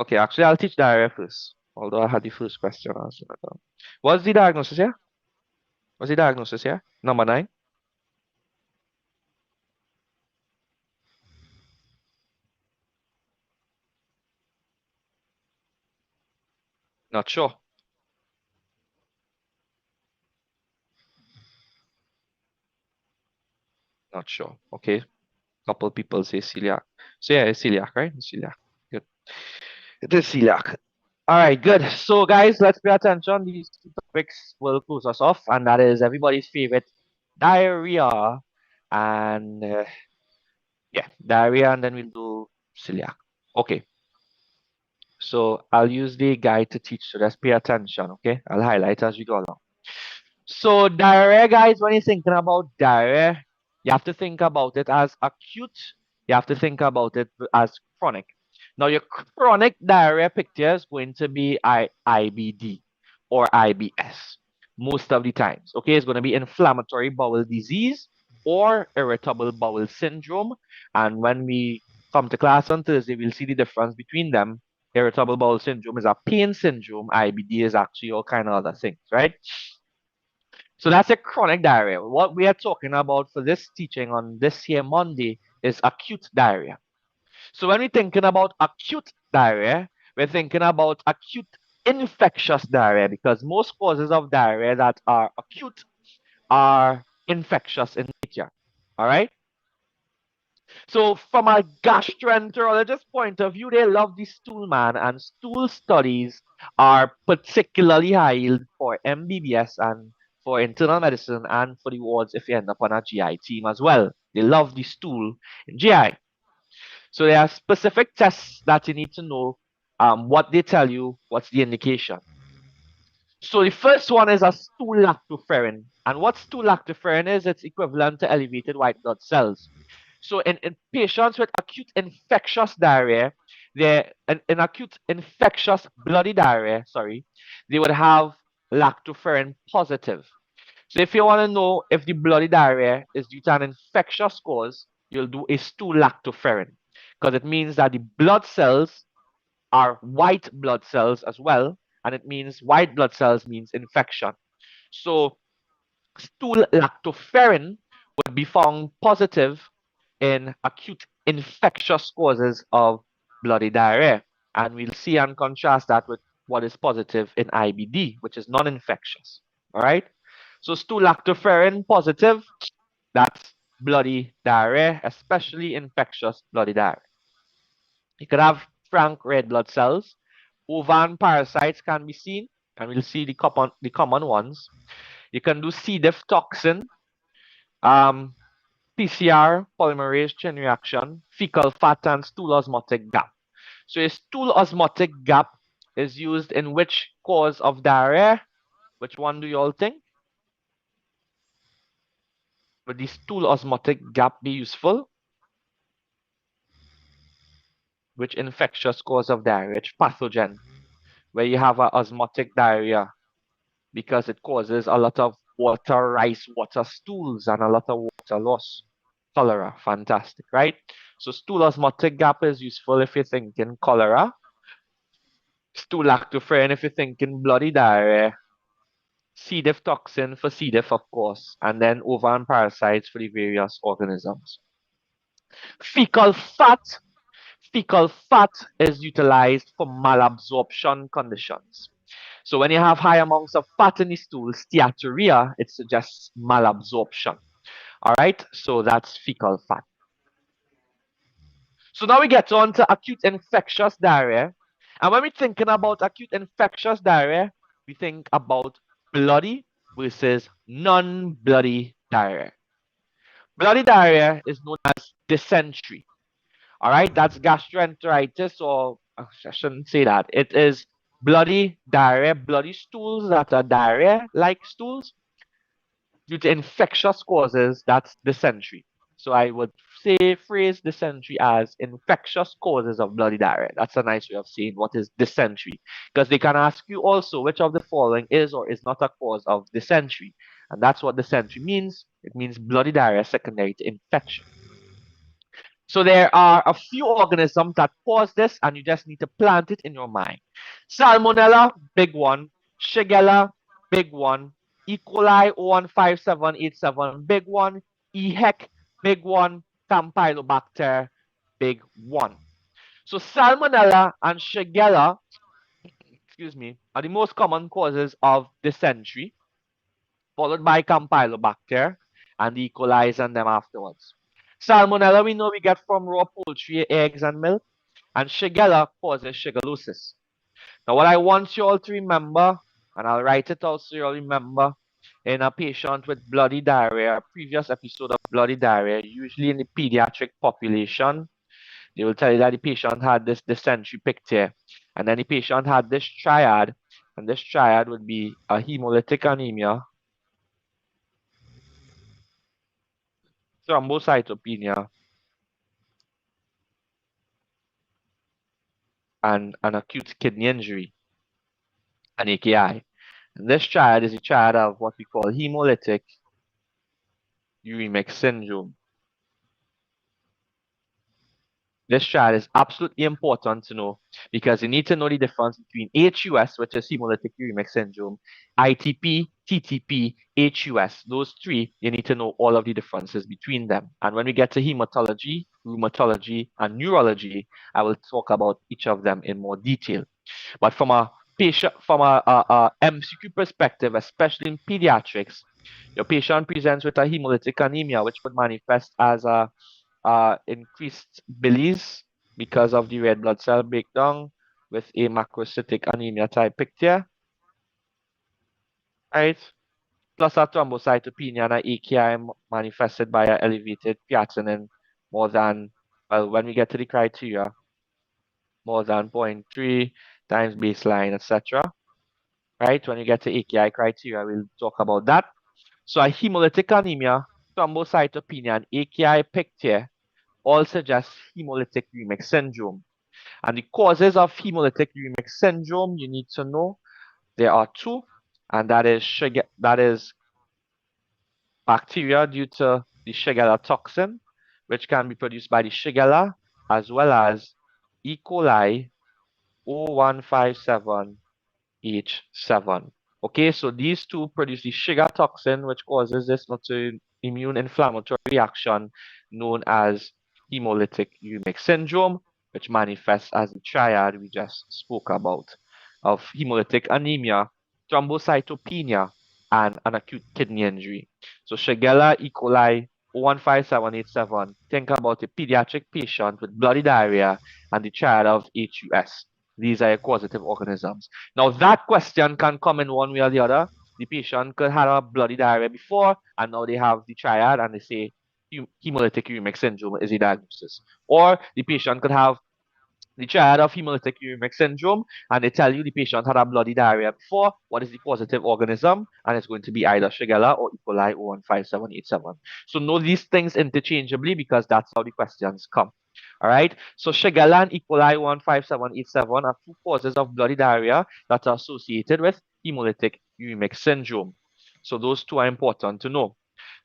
Okay, actually, I'll teach diarrhea first. Although I had the first question answered. What's the diagnosis here? What's the diagnosis here? Number 9? Not sure. Not sure. Okay. Couple people say celiac. So yeah, it's celiac, right? It's celiac. Good. It is celiac. All right, good. So guys, let's pay attention. These two topics will close us off, and that is everybody's favorite, diarrhea, and yeah, diarrhea, and then we'll do celiac. Okay. So I'll use the guide to teach. So let's pay attention. Okay, I'll highlight as we go along. So diarrhea, guys, when you're thinking about diarrhea, you have to think about it as acute. You have to think about it as chronic. Now, your chronic diarrhea picture is going to be IBD or IBS most of the times. Okay, it's going to be inflammatory bowel disease or irritable bowel syndrome. And when we come to class on Thursday, we'll see the difference between them. Irritable bowel syndrome is a pain syndrome. IBD is actually all kind of other things, right? So that's a chronic diarrhea. What we are talking about for this teaching on this here Monday is acute diarrhea. So when we're thinking about acute diarrhea, we're thinking about acute infectious diarrhea because most causes of diarrhea that are acute are infectious in nature. All right. So from a gastroenterologist point of view, they love the stool man, and stool studies are particularly high yield for MBBS and for internal medicine and for the wards if you end up on a GI team as well. They love the stool in GI. So there are specific tests that you need to know what they tell you, what's the indication. So the first one is a stool lactoferrin. And what stool lactoferrin is, it's equivalent to elevated white blood cells. So in patients with acute infectious diarrhea, in acute infectious bloody diarrhea, sorry, they would have lactoferrin positive. So if you want to know if the bloody diarrhea is due to an infectious cause, you'll do a stool lactoferrin because it means that the blood cells are white blood cells as well, and it means white blood cells means infection. So stool lactoferrin would be found positive in acute infectious causes of bloody diarrhea. And we'll see and contrast that with what is positive in IBD, which is non-infectious. All right. So stool lactoferrin positive, that's bloody diarrhea, especially infectious bloody diarrhea. You could have frank red blood cells. Ovan parasites can be seen, and we'll see the common ones. You can do C. diff toxin, um, PCR, polymerase chain reaction, fecal fat, and stool osmotic gap. So a stool osmotic gap is used in which cause of diarrhea? Which one do you all think? Would the stool osmotic gap be useful? Which infectious cause of diarrhea? Which pathogen? Where you have a osmotic diarrhea because it causes a lot of water, rice, water stools, and a lot of water loss. Cholera, fantastic, right? So stool osmotic gap is useful if you're thinking cholera. Stool lactoferrin if you're thinking bloody diarrhea. C. diff toxin for C. diff, of course, and then ovan parasites for the various organisms. Fecal fat. Fecal fat is utilized for malabsorption conditions. So when you have high amounts of fat in the stool, steatorrhea, it suggests malabsorption. All right, so that's fecal fat. So now we get on to acute infectious diarrhea. And when we're thinking about acute infectious diarrhea, we think about bloody versus non-bloody diarrhea. Bloody diarrhea is known as dysentery. All right, that's gastroenteritis, or I shouldn't say that. It is bloody diarrhea, bloody stools that are diarrhea-like stools due to infectious causes. That's dysentery. So I would phrase dysentery as infectious causes of bloody diarrhea. That's a nice way of saying what is dysentery, because they can ask you also which of the following is or is not a cause of dysentery, and that's what dysentery means. It means bloody diarrhea secondary to infection. So there are a few organisms that cause this, and you just need to plant it in your mind. Salmonella, big one. Shigella, big one. E. coli 015787, big one. EHEC, big one. Campylobacter, big one. So Salmonella and Shigella, excuse me, are the most common causes of dysentery, followed by Campylobacter and the E. coli and them afterwards. Salmonella we know we get from raw poultry, eggs, and milk, and Shigella causes shigellosis. Now, what I want you all to remember, and I'll write it out so you'll remember, in a patient with bloody diarrhea, a previous episode of bloody diarrhea, usually in the pediatric population, they will tell you that the patient had this dysentery picture, and then the patient had this triad, and this triad would be a hemolytic anemia, thrombocytopenia, and an acute kidney injury, an AKI. And this triad is a triad of what we call hemolytic uremic syndrome. This triad is absolutely important to know because you need to know the difference between HUS, which is hemolytic uremic syndrome, ITP, TTP, HUS. Those three, you need to know all of the differences between them. And when we get to hematology, rheumatology, and neurology, I will talk about each of them in more detail. But from a patient, from a MCQ perspective, especially in pediatrics, your patient presents with a hemolytic anemia, which would manifest as a increased bilis because of the red blood cell breakdown with a macrocytic anemia type picture, right? Plus a thrombocytopenia and a AKI manifested by an elevated creatinine more than, well, when we get to the criteria, more than 0.3 times baseline, etc. Right? When you get to AKI criteria, we'll talk about that. So a hemolytic anemia, thrombocytopenia, and AKI picture all suggest hemolytic uremic syndrome. And the causes of hemolytic uremic syndrome, you need to know there are two, and that is bacteria due to the Shigella toxin, which can be produced by the Shigella, as well as E. coli 0157H7. Okay, so these two produce the Shigella toxin, which causes this immune inflammatory reaction known as hemolytic uremic syndrome, which manifests as the triad we just spoke about of hemolytic anemia, thrombocytopenia, and an acute kidney injury. So Shigella, E. coli, 015787, think about a pediatric patient with bloody diarrhea and the triad of HUS. These are causative organisms. Now, that question can come in one way or the other. The patient could have a bloody diarrhea before, and now they have the triad, and they say hemolytic uremic syndrome is a diagnosis. Or the patient could have the triad of hemolytic uremic syndrome, and they tell you the patient had a bloody diarrhea before. What is the causative organism? And it's going to be either Shigella or E. coli 015787. So know these things interchangeably because that's how the questions come. All right. So Shigella and E. coli 015787 are two causes of bloody diarrhea that are associated with hemolytic uremic syndrome. So those two are important to know.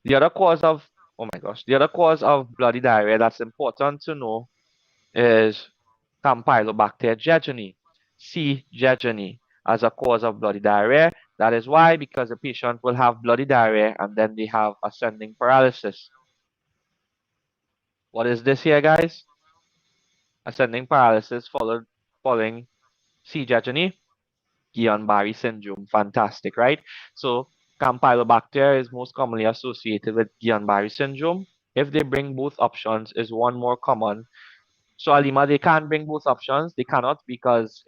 The other cause of, oh my gosh, the other cause of bloody diarrhea that's important to know is Campylobacter jejuni, C. jejuni, as a cause of bloody diarrhea. That is why, because the patient will have bloody diarrhea and then they have ascending paralysis. What is this here, guys? Ascending paralysis following C. jejuni, Guillain-Barré syndrome. Fantastic, right? So Campylobacter is most commonly associated with Guillain-Barré syndrome. If they bring both options, is one more common. So Alima, they can't bring both options. They cannot because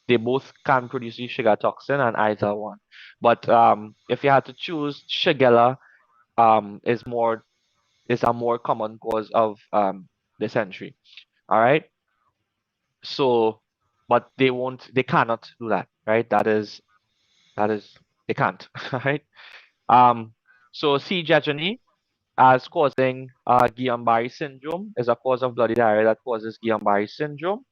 they both can produce the sugar toxin and either one. But if you had to choose, Shigella is a more common cause of dysentery. All right. So, but they cannot do that, right? That is they can't, right? Um, so C. jejuni as causing Guillain-Barré syndrome is a cause of bloody diarrhea that causes Guillain-Barré syndrome,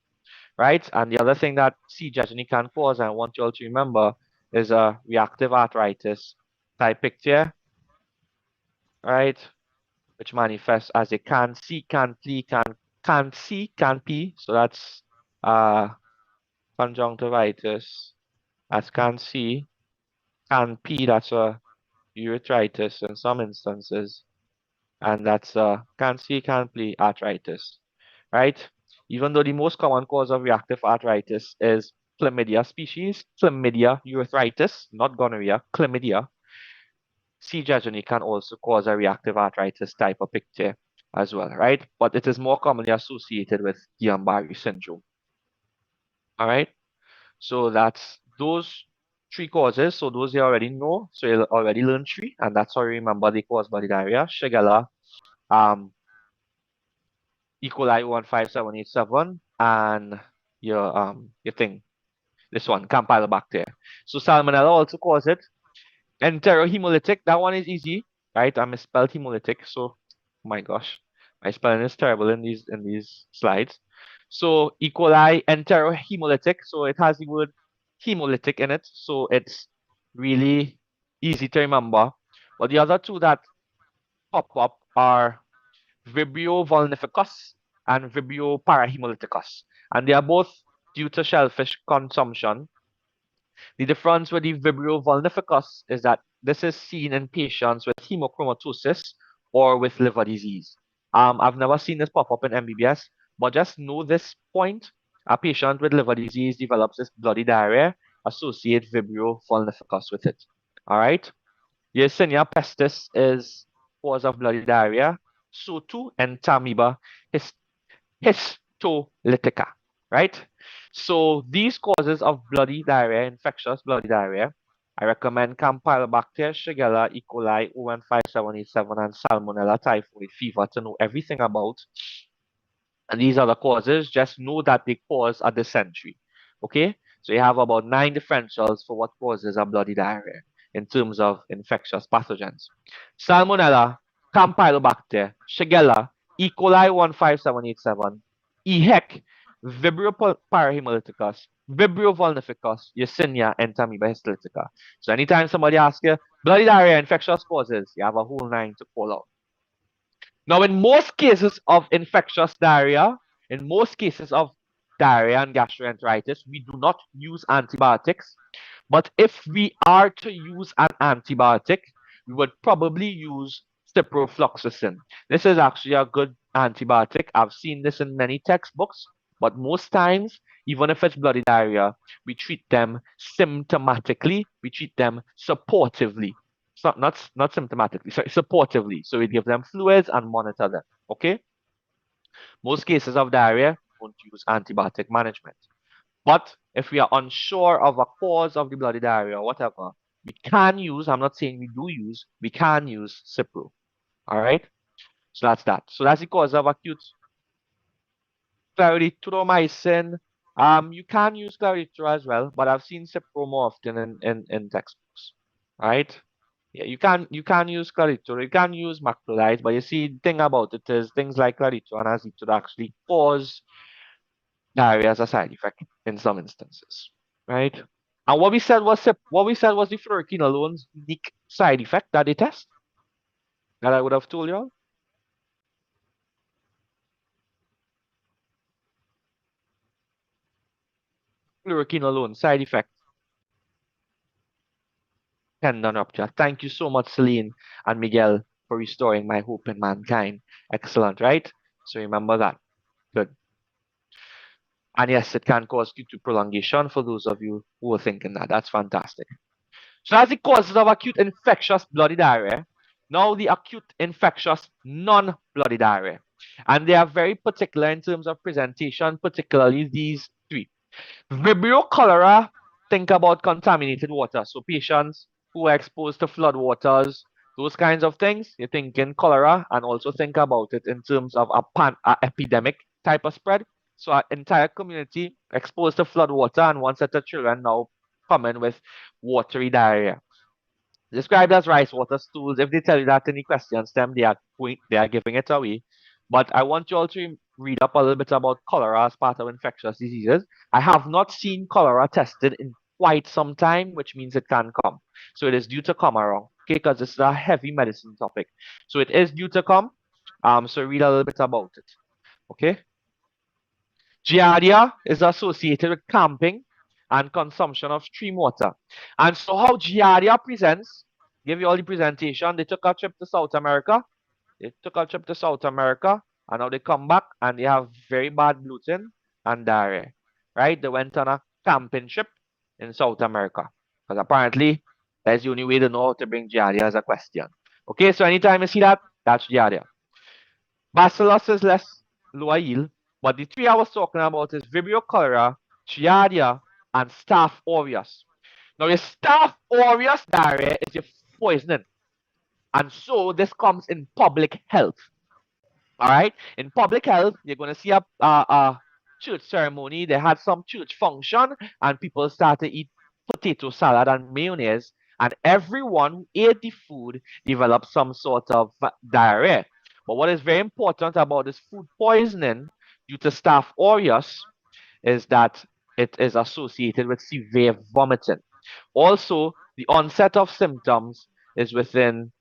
right? And the other thing that C. jejuni can cause, and I want you all to remember, is a reactive arthritis type picture, right? Which manifests as a can C, can P, can can C, can P. So that's conjunctivitis. That's can C, can P. That's a urethritis in some instances, and that's can C, can P arthritis, right? Even though the most common cause of reactive arthritis is chlamydia species, chlamydia urethritis, not gonorrhea, chlamydia. C. jejuni can also cause a reactive arthritis type of picture as well, right? But it is more commonly associated with Guillain-Barré syndrome. All right. So that's those three causes. So those you already know. So you'll already learn three, and that's how you remember they cause body diarrhea. Shigella, um, E. coli 1578 and your thing, this one, Campylobacter. So salmonella also cause it. Enterohemolytic, that one is easy, right? I misspelled hemolytic, so my gosh, my spelling is terrible in these slides. So E. coli enterohemolytic, so it has the word hemolytic in it, so it's really easy to remember. But the other two that pop up are Vibrio vulnificus and Vibrio parahemolyticus, and they are both due to shellfish consumption. The difference with the Vibrio vulnificus is that this is seen in patients with hemochromatosis or with liver disease. I've never seen this pop up in MBBS, but just know this point. A patient with liver disease develops this bloody diarrhea, associate Vibrio vulnificus with it. All right. Yersinia pestis is cause of bloody diarrhea. So too Entamoeba histolytica, right? So these causes of bloody diarrhea, infectious bloody diarrhea, I recommend Campylobacter, Shigella, E. coli, O15787, and Salmonella typhoid fever to know everything about. And these are the causes. Just know that they cause a dysentery. Okay? So you have about 9 differentials for what causes a bloody diarrhea in terms of infectious pathogens. Salmonella, Campylobacter, Shigella, E. coli 15787, EHEC, Vibrio parahemolyticus, Vibrio vulnificus, Yersinia, and Entamoeba histolytica. So anytime somebody asks you, bloody diarrhea, infectious causes, you have a whole 9 to call out. Now, in most cases of infectious diarrhea, in most cases of diarrhea and gastroenteritis, we do not use antibiotics. But if we are to use an antibiotic, we would probably use ciprofloxacin. This is actually a good antibiotic. I've seen this in many textbooks, but most times, even if it's bloody diarrhea, we treat them symptomatically, we treat them supportively. So not symptomatically, sorry, supportively. So we give them fluids and monitor them. Okay. Most cases of diarrhea don't use antibiotic management. But if we are unsure of a cause of the bloody diarrhea or whatever, we can use, I'm not saying we do use, we can use Cipro. All right. So that's that. So that's the cause of acute clarithromycin. You can use Clarithromycin as well, but I've seen Cipro more often in textbooks. All right. Yeah, you can use Clarithromycin, you can use macrolides, but you see, the thing about it is things like Clarithromycin and Azithromycin actually cause diarrhea as a side effect in some instances, right? And what we said was the fluoroquinolone's unique side effect that they test that I would have told you all. Fluoroquinolone side effect, tendon rupture. Thank you so much, Celine and Miguel, for restoring my hope in mankind. Excellent, right? So remember that. Good. And yes, it can cause Q2 prolongation for those of you who are thinking that. That's fantastic. So that's the causes of acute infectious bloody diarrhea. Now the acute infectious non-bloody diarrhea. And they are very particular in terms of presentation, particularly these three. Vibrio cholera, think about contaminated water. So patients who are exposed to flood waters, those kinds of things, you're thinking cholera, and also think about it in terms of a epidemic type of spread. So our entire community exposed to flood water, and one set of children now coming with watery diarrhea. Described as rice water stools. If they tell you that in the question stem, they are giving it away. But I want you all to read up a little bit about cholera as part of infectious diseases. I have not seen cholera tested in quite some time, which means it can come. So it is due to come around, okay? Because this is a heavy medicine topic. So it is due to come. So read a little bit about it, okay? Giardia is associated with camping and consumption of stream water. And so how Giardia presents, give you all the presentation. They took a trip to South America. They took a trip to South America and now they come back and they have very bad bloating and diarrhea. Right? They went on a camping trip in South America. Because apparently that's the only way to know how to bring Giardia as a question. Okay, so anytime you see that, that's Giardia. Bacillus is less lower yield, but the three I was talking about is Vibrio cholera, Giardia, and Staph aureus. Now, your Staph aureus diarrhea is your poisoning, and so this comes in public health. All right, in public health, you're going to see a church ceremony. They had some church function, and people started to eat potato salad and mayonnaise, and everyone who ate the food developed some sort of diarrhea. But what is very important about this food poisoning due to Staph aureus is that it is associated with severe vomiting. Also, the onset of symptoms is within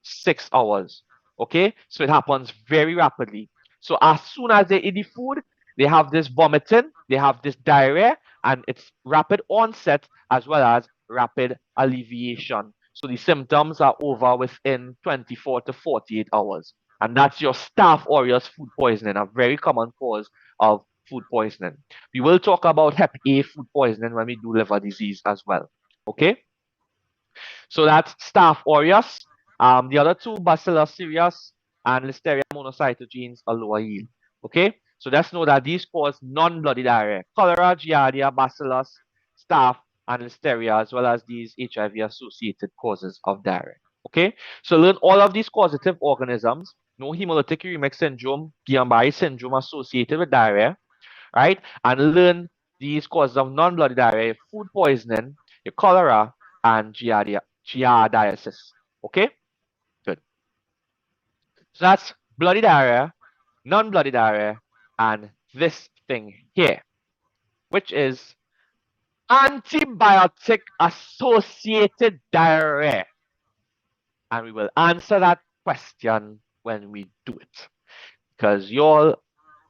6 hours. Okay, so it happens very rapidly. So as soon as they eat the food, they have this vomiting, they have this diarrhea, and it's rapid onset as well as rapid alleviation. So the symptoms are over within 24 to 48 hours. And that's your Staph aureus food poisoning, a very common cause of food poisoning. We will talk about Hep A food poisoning when we do liver disease as well. Okay, so that's Staph aureus. The other two, Bacillus cereus and Listeria monocytogenes, are lower yield. Okay, so let's know that these cause non-bloody diarrhea: cholera, Giardia, Bacillus, Staph, and Listeria, as well as these HIV-associated causes of diarrhea. Okay, so learn all of these causative organisms. No hemolytic uremic syndrome, Guillain-Barré syndrome associated with diarrhea, right? And learn these causes of non-bloody diarrhea: food poisoning, your cholera, and giardiasis. Okay, good. So that's bloody diarrhea, non-bloody diarrhea, and this thing here, which is antibiotic associated diarrhea. And we will answer that question when we do it. Because you all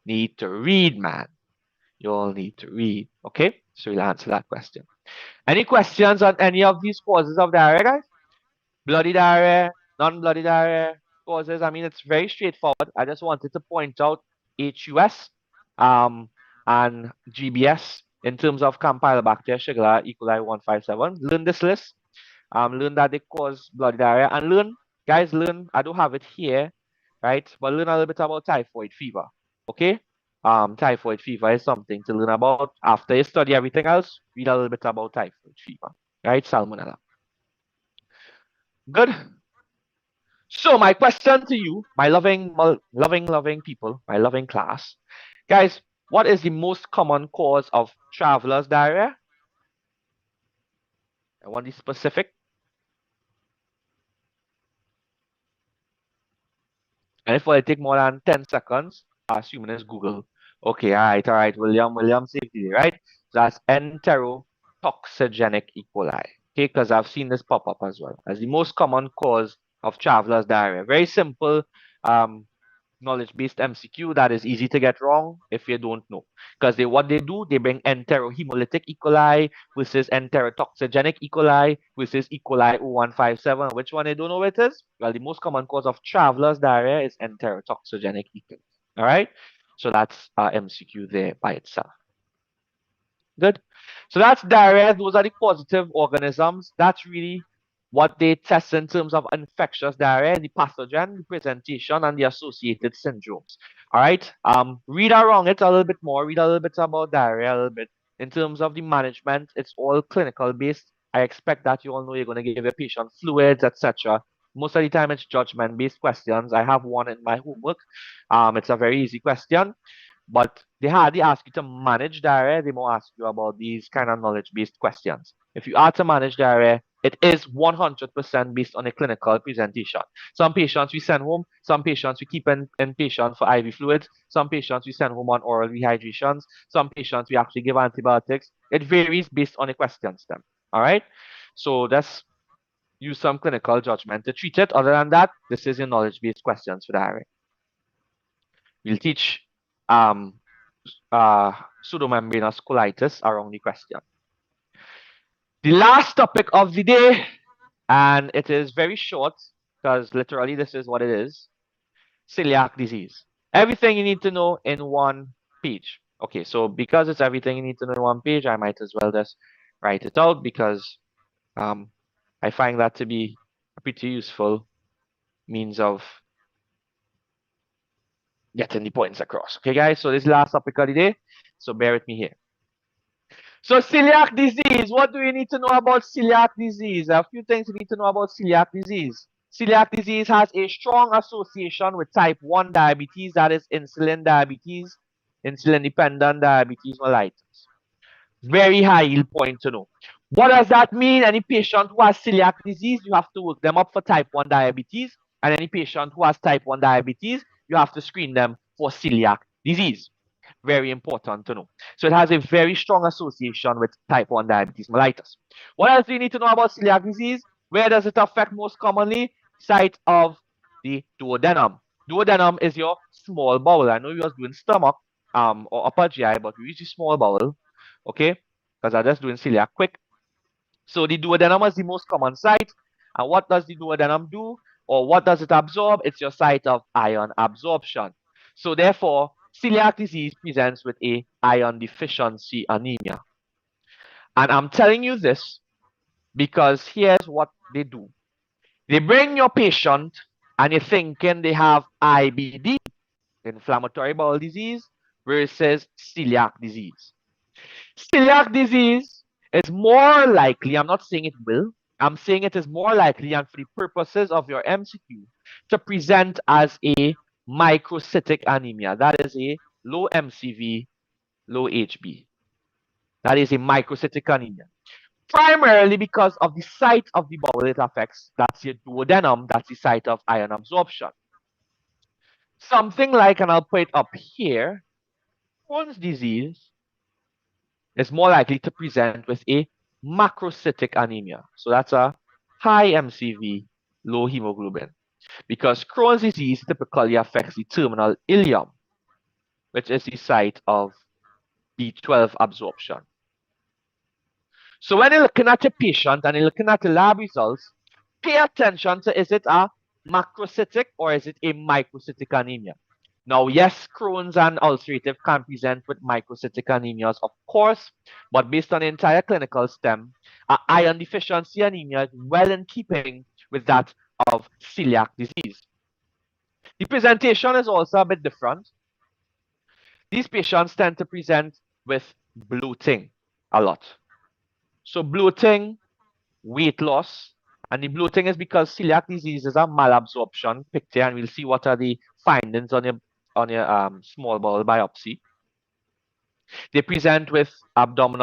need to read, man. You all need to read. Okay? So we'll answer that question. Any questions on any of these causes of diarrhea, guys? Bloody diarrhea, non-bloody diarrhea causes. I mean, it's very straightforward. I just wanted to point out HUS and GBS in terms of Campylobacter, Shigella, E. coli 157. Learn this list. Learn that they cause bloody diarrhea. And learn, guys, learn, I don't have it here, right? But learn a little bit about typhoid fever. Okay? Typhoid fever is something to learn about. After you study everything else, read a little bit about typhoid fever, right? Salmonella. Good. So my question to you, my loving people, my loving class, guys, what is the most common cause of traveler's diarrhea? I want the specific. And if I take more than 10 seconds, assuming it's Google. Okay, all right, William safety, right? So that's enterotoxigenic E. coli. Okay, because I've seen this pop up as well as the most common cause of traveler's diarrhea. Very simple knowledge-based MCQ that is easy to get wrong if you don't know. Because what they do, they bring enterohemolytic E. coli versus enterotoxigenic E. coli versus E. coli 0157. Which one they don't know what it is? Well, the most common cause of traveler's diarrhea is enterotoxigenic E. coli. All right? So that's MCQ there by itself. Good. So that's diarrhea. Those are the causative organisms. That's really what they test in terms of infectious diarrhea, the pathogen, the presentation, and the associated syndromes. All right. Read around it a little bit more. Read a little bit about diarrhea a little bit. In terms of the management, it's all clinical based. I expect that you all know you're going to give your patient fluids, etc. Most of the time, it's judgment based questions. I have one in my homework. It's a very easy question. But they hardly ask you to manage diarrhea. They more ask you about these kind of knowledge-based questions. If you are to manage diarrhea, it is 100% based on a clinical presentation. Some patients we send home, some patients we keep in patient for IV fluids, some patients we send home on oral rehydrations, some patients we actually give antibiotics. It varies based on the questions then. All right? So let's use some clinical judgment to treat it. Other than that, this is your knowledge-based questions for diarrhea. We'll teach pseudomembranous colitis around the question. The last topic of the day, and it is very short because literally this is what it is: celiac disease. Everything you need to know in one page. Okay, so because it's everything you need to know in one page, I might as well just write it out because um, I find that to be a pretty useful means of getting the points across. Okay, guys, so this is the last topic of the day, so bear with me here. So celiac disease, what do you need to know about celiac disease? A few things you need to know about celiac disease. Celiac disease has a strong association with type 1 diabetes, that is insulin diabetes, insulin dependent diabetes mellitus. Very high yield point to know. What does that mean? Any patient who has celiac disease, you have to work them up for type 1 diabetes. And any patient who has type 1 diabetes, you have to screen them for celiac disease. Very important to know. So it has a very strong association with type 1 diabetes mellitus. What else do you need to know about celiac disease? Where does it affect most commonly? Site of the duodenum. Duodenum is your small bowel. I know you was doing stomach or upper GI, but we use the small bowel, okay? Because I'm just doing celiac quick. So the duodenum is the most common site. And what does the duodenum do? Or what does it absorb? It's your site of iron absorption. So therefore, celiac disease presents with a iron deficiency anemia. And I'm telling you this because here's what they do. They bring your patient and you're thinking they have IBD, inflammatory bowel disease, versus celiac disease. Celiac disease is more likely, I'm not saying it will, I'm saying it is more likely, and for the purposes of your MCQ, to present as a microcytic anemia. That is a low MCV, low HB. That is a microcytic anemia. Primarily because of the site of the bowel it affects. That's your duodenum, that's the site of iron absorption. Something like, and I'll put it up here, Crohn's disease is more likely to present with a macrocytic anemia. So that's a high MCV, low hemoglobin. Because Crohn's disease typically affects the terminal ileum, which is the site of B12 absorption. So when you're looking at a patient and you're looking at the lab results, pay attention to, is it a macrocytic or is it a microcytic anemia? Now, yes, Crohn's and ulcerative can present with microcytic anemias, of course, but based on the entire clinical stem, iron deficiency anemia is well in keeping with that of celiac disease. The presentation is also a bit different. These patients tend to present with bloating a lot. So bloating, weight loss, and the bloating is because celiac disease is a malabsorption picture, and we'll see what are the findings on your small bowel biopsy. They present with abdominal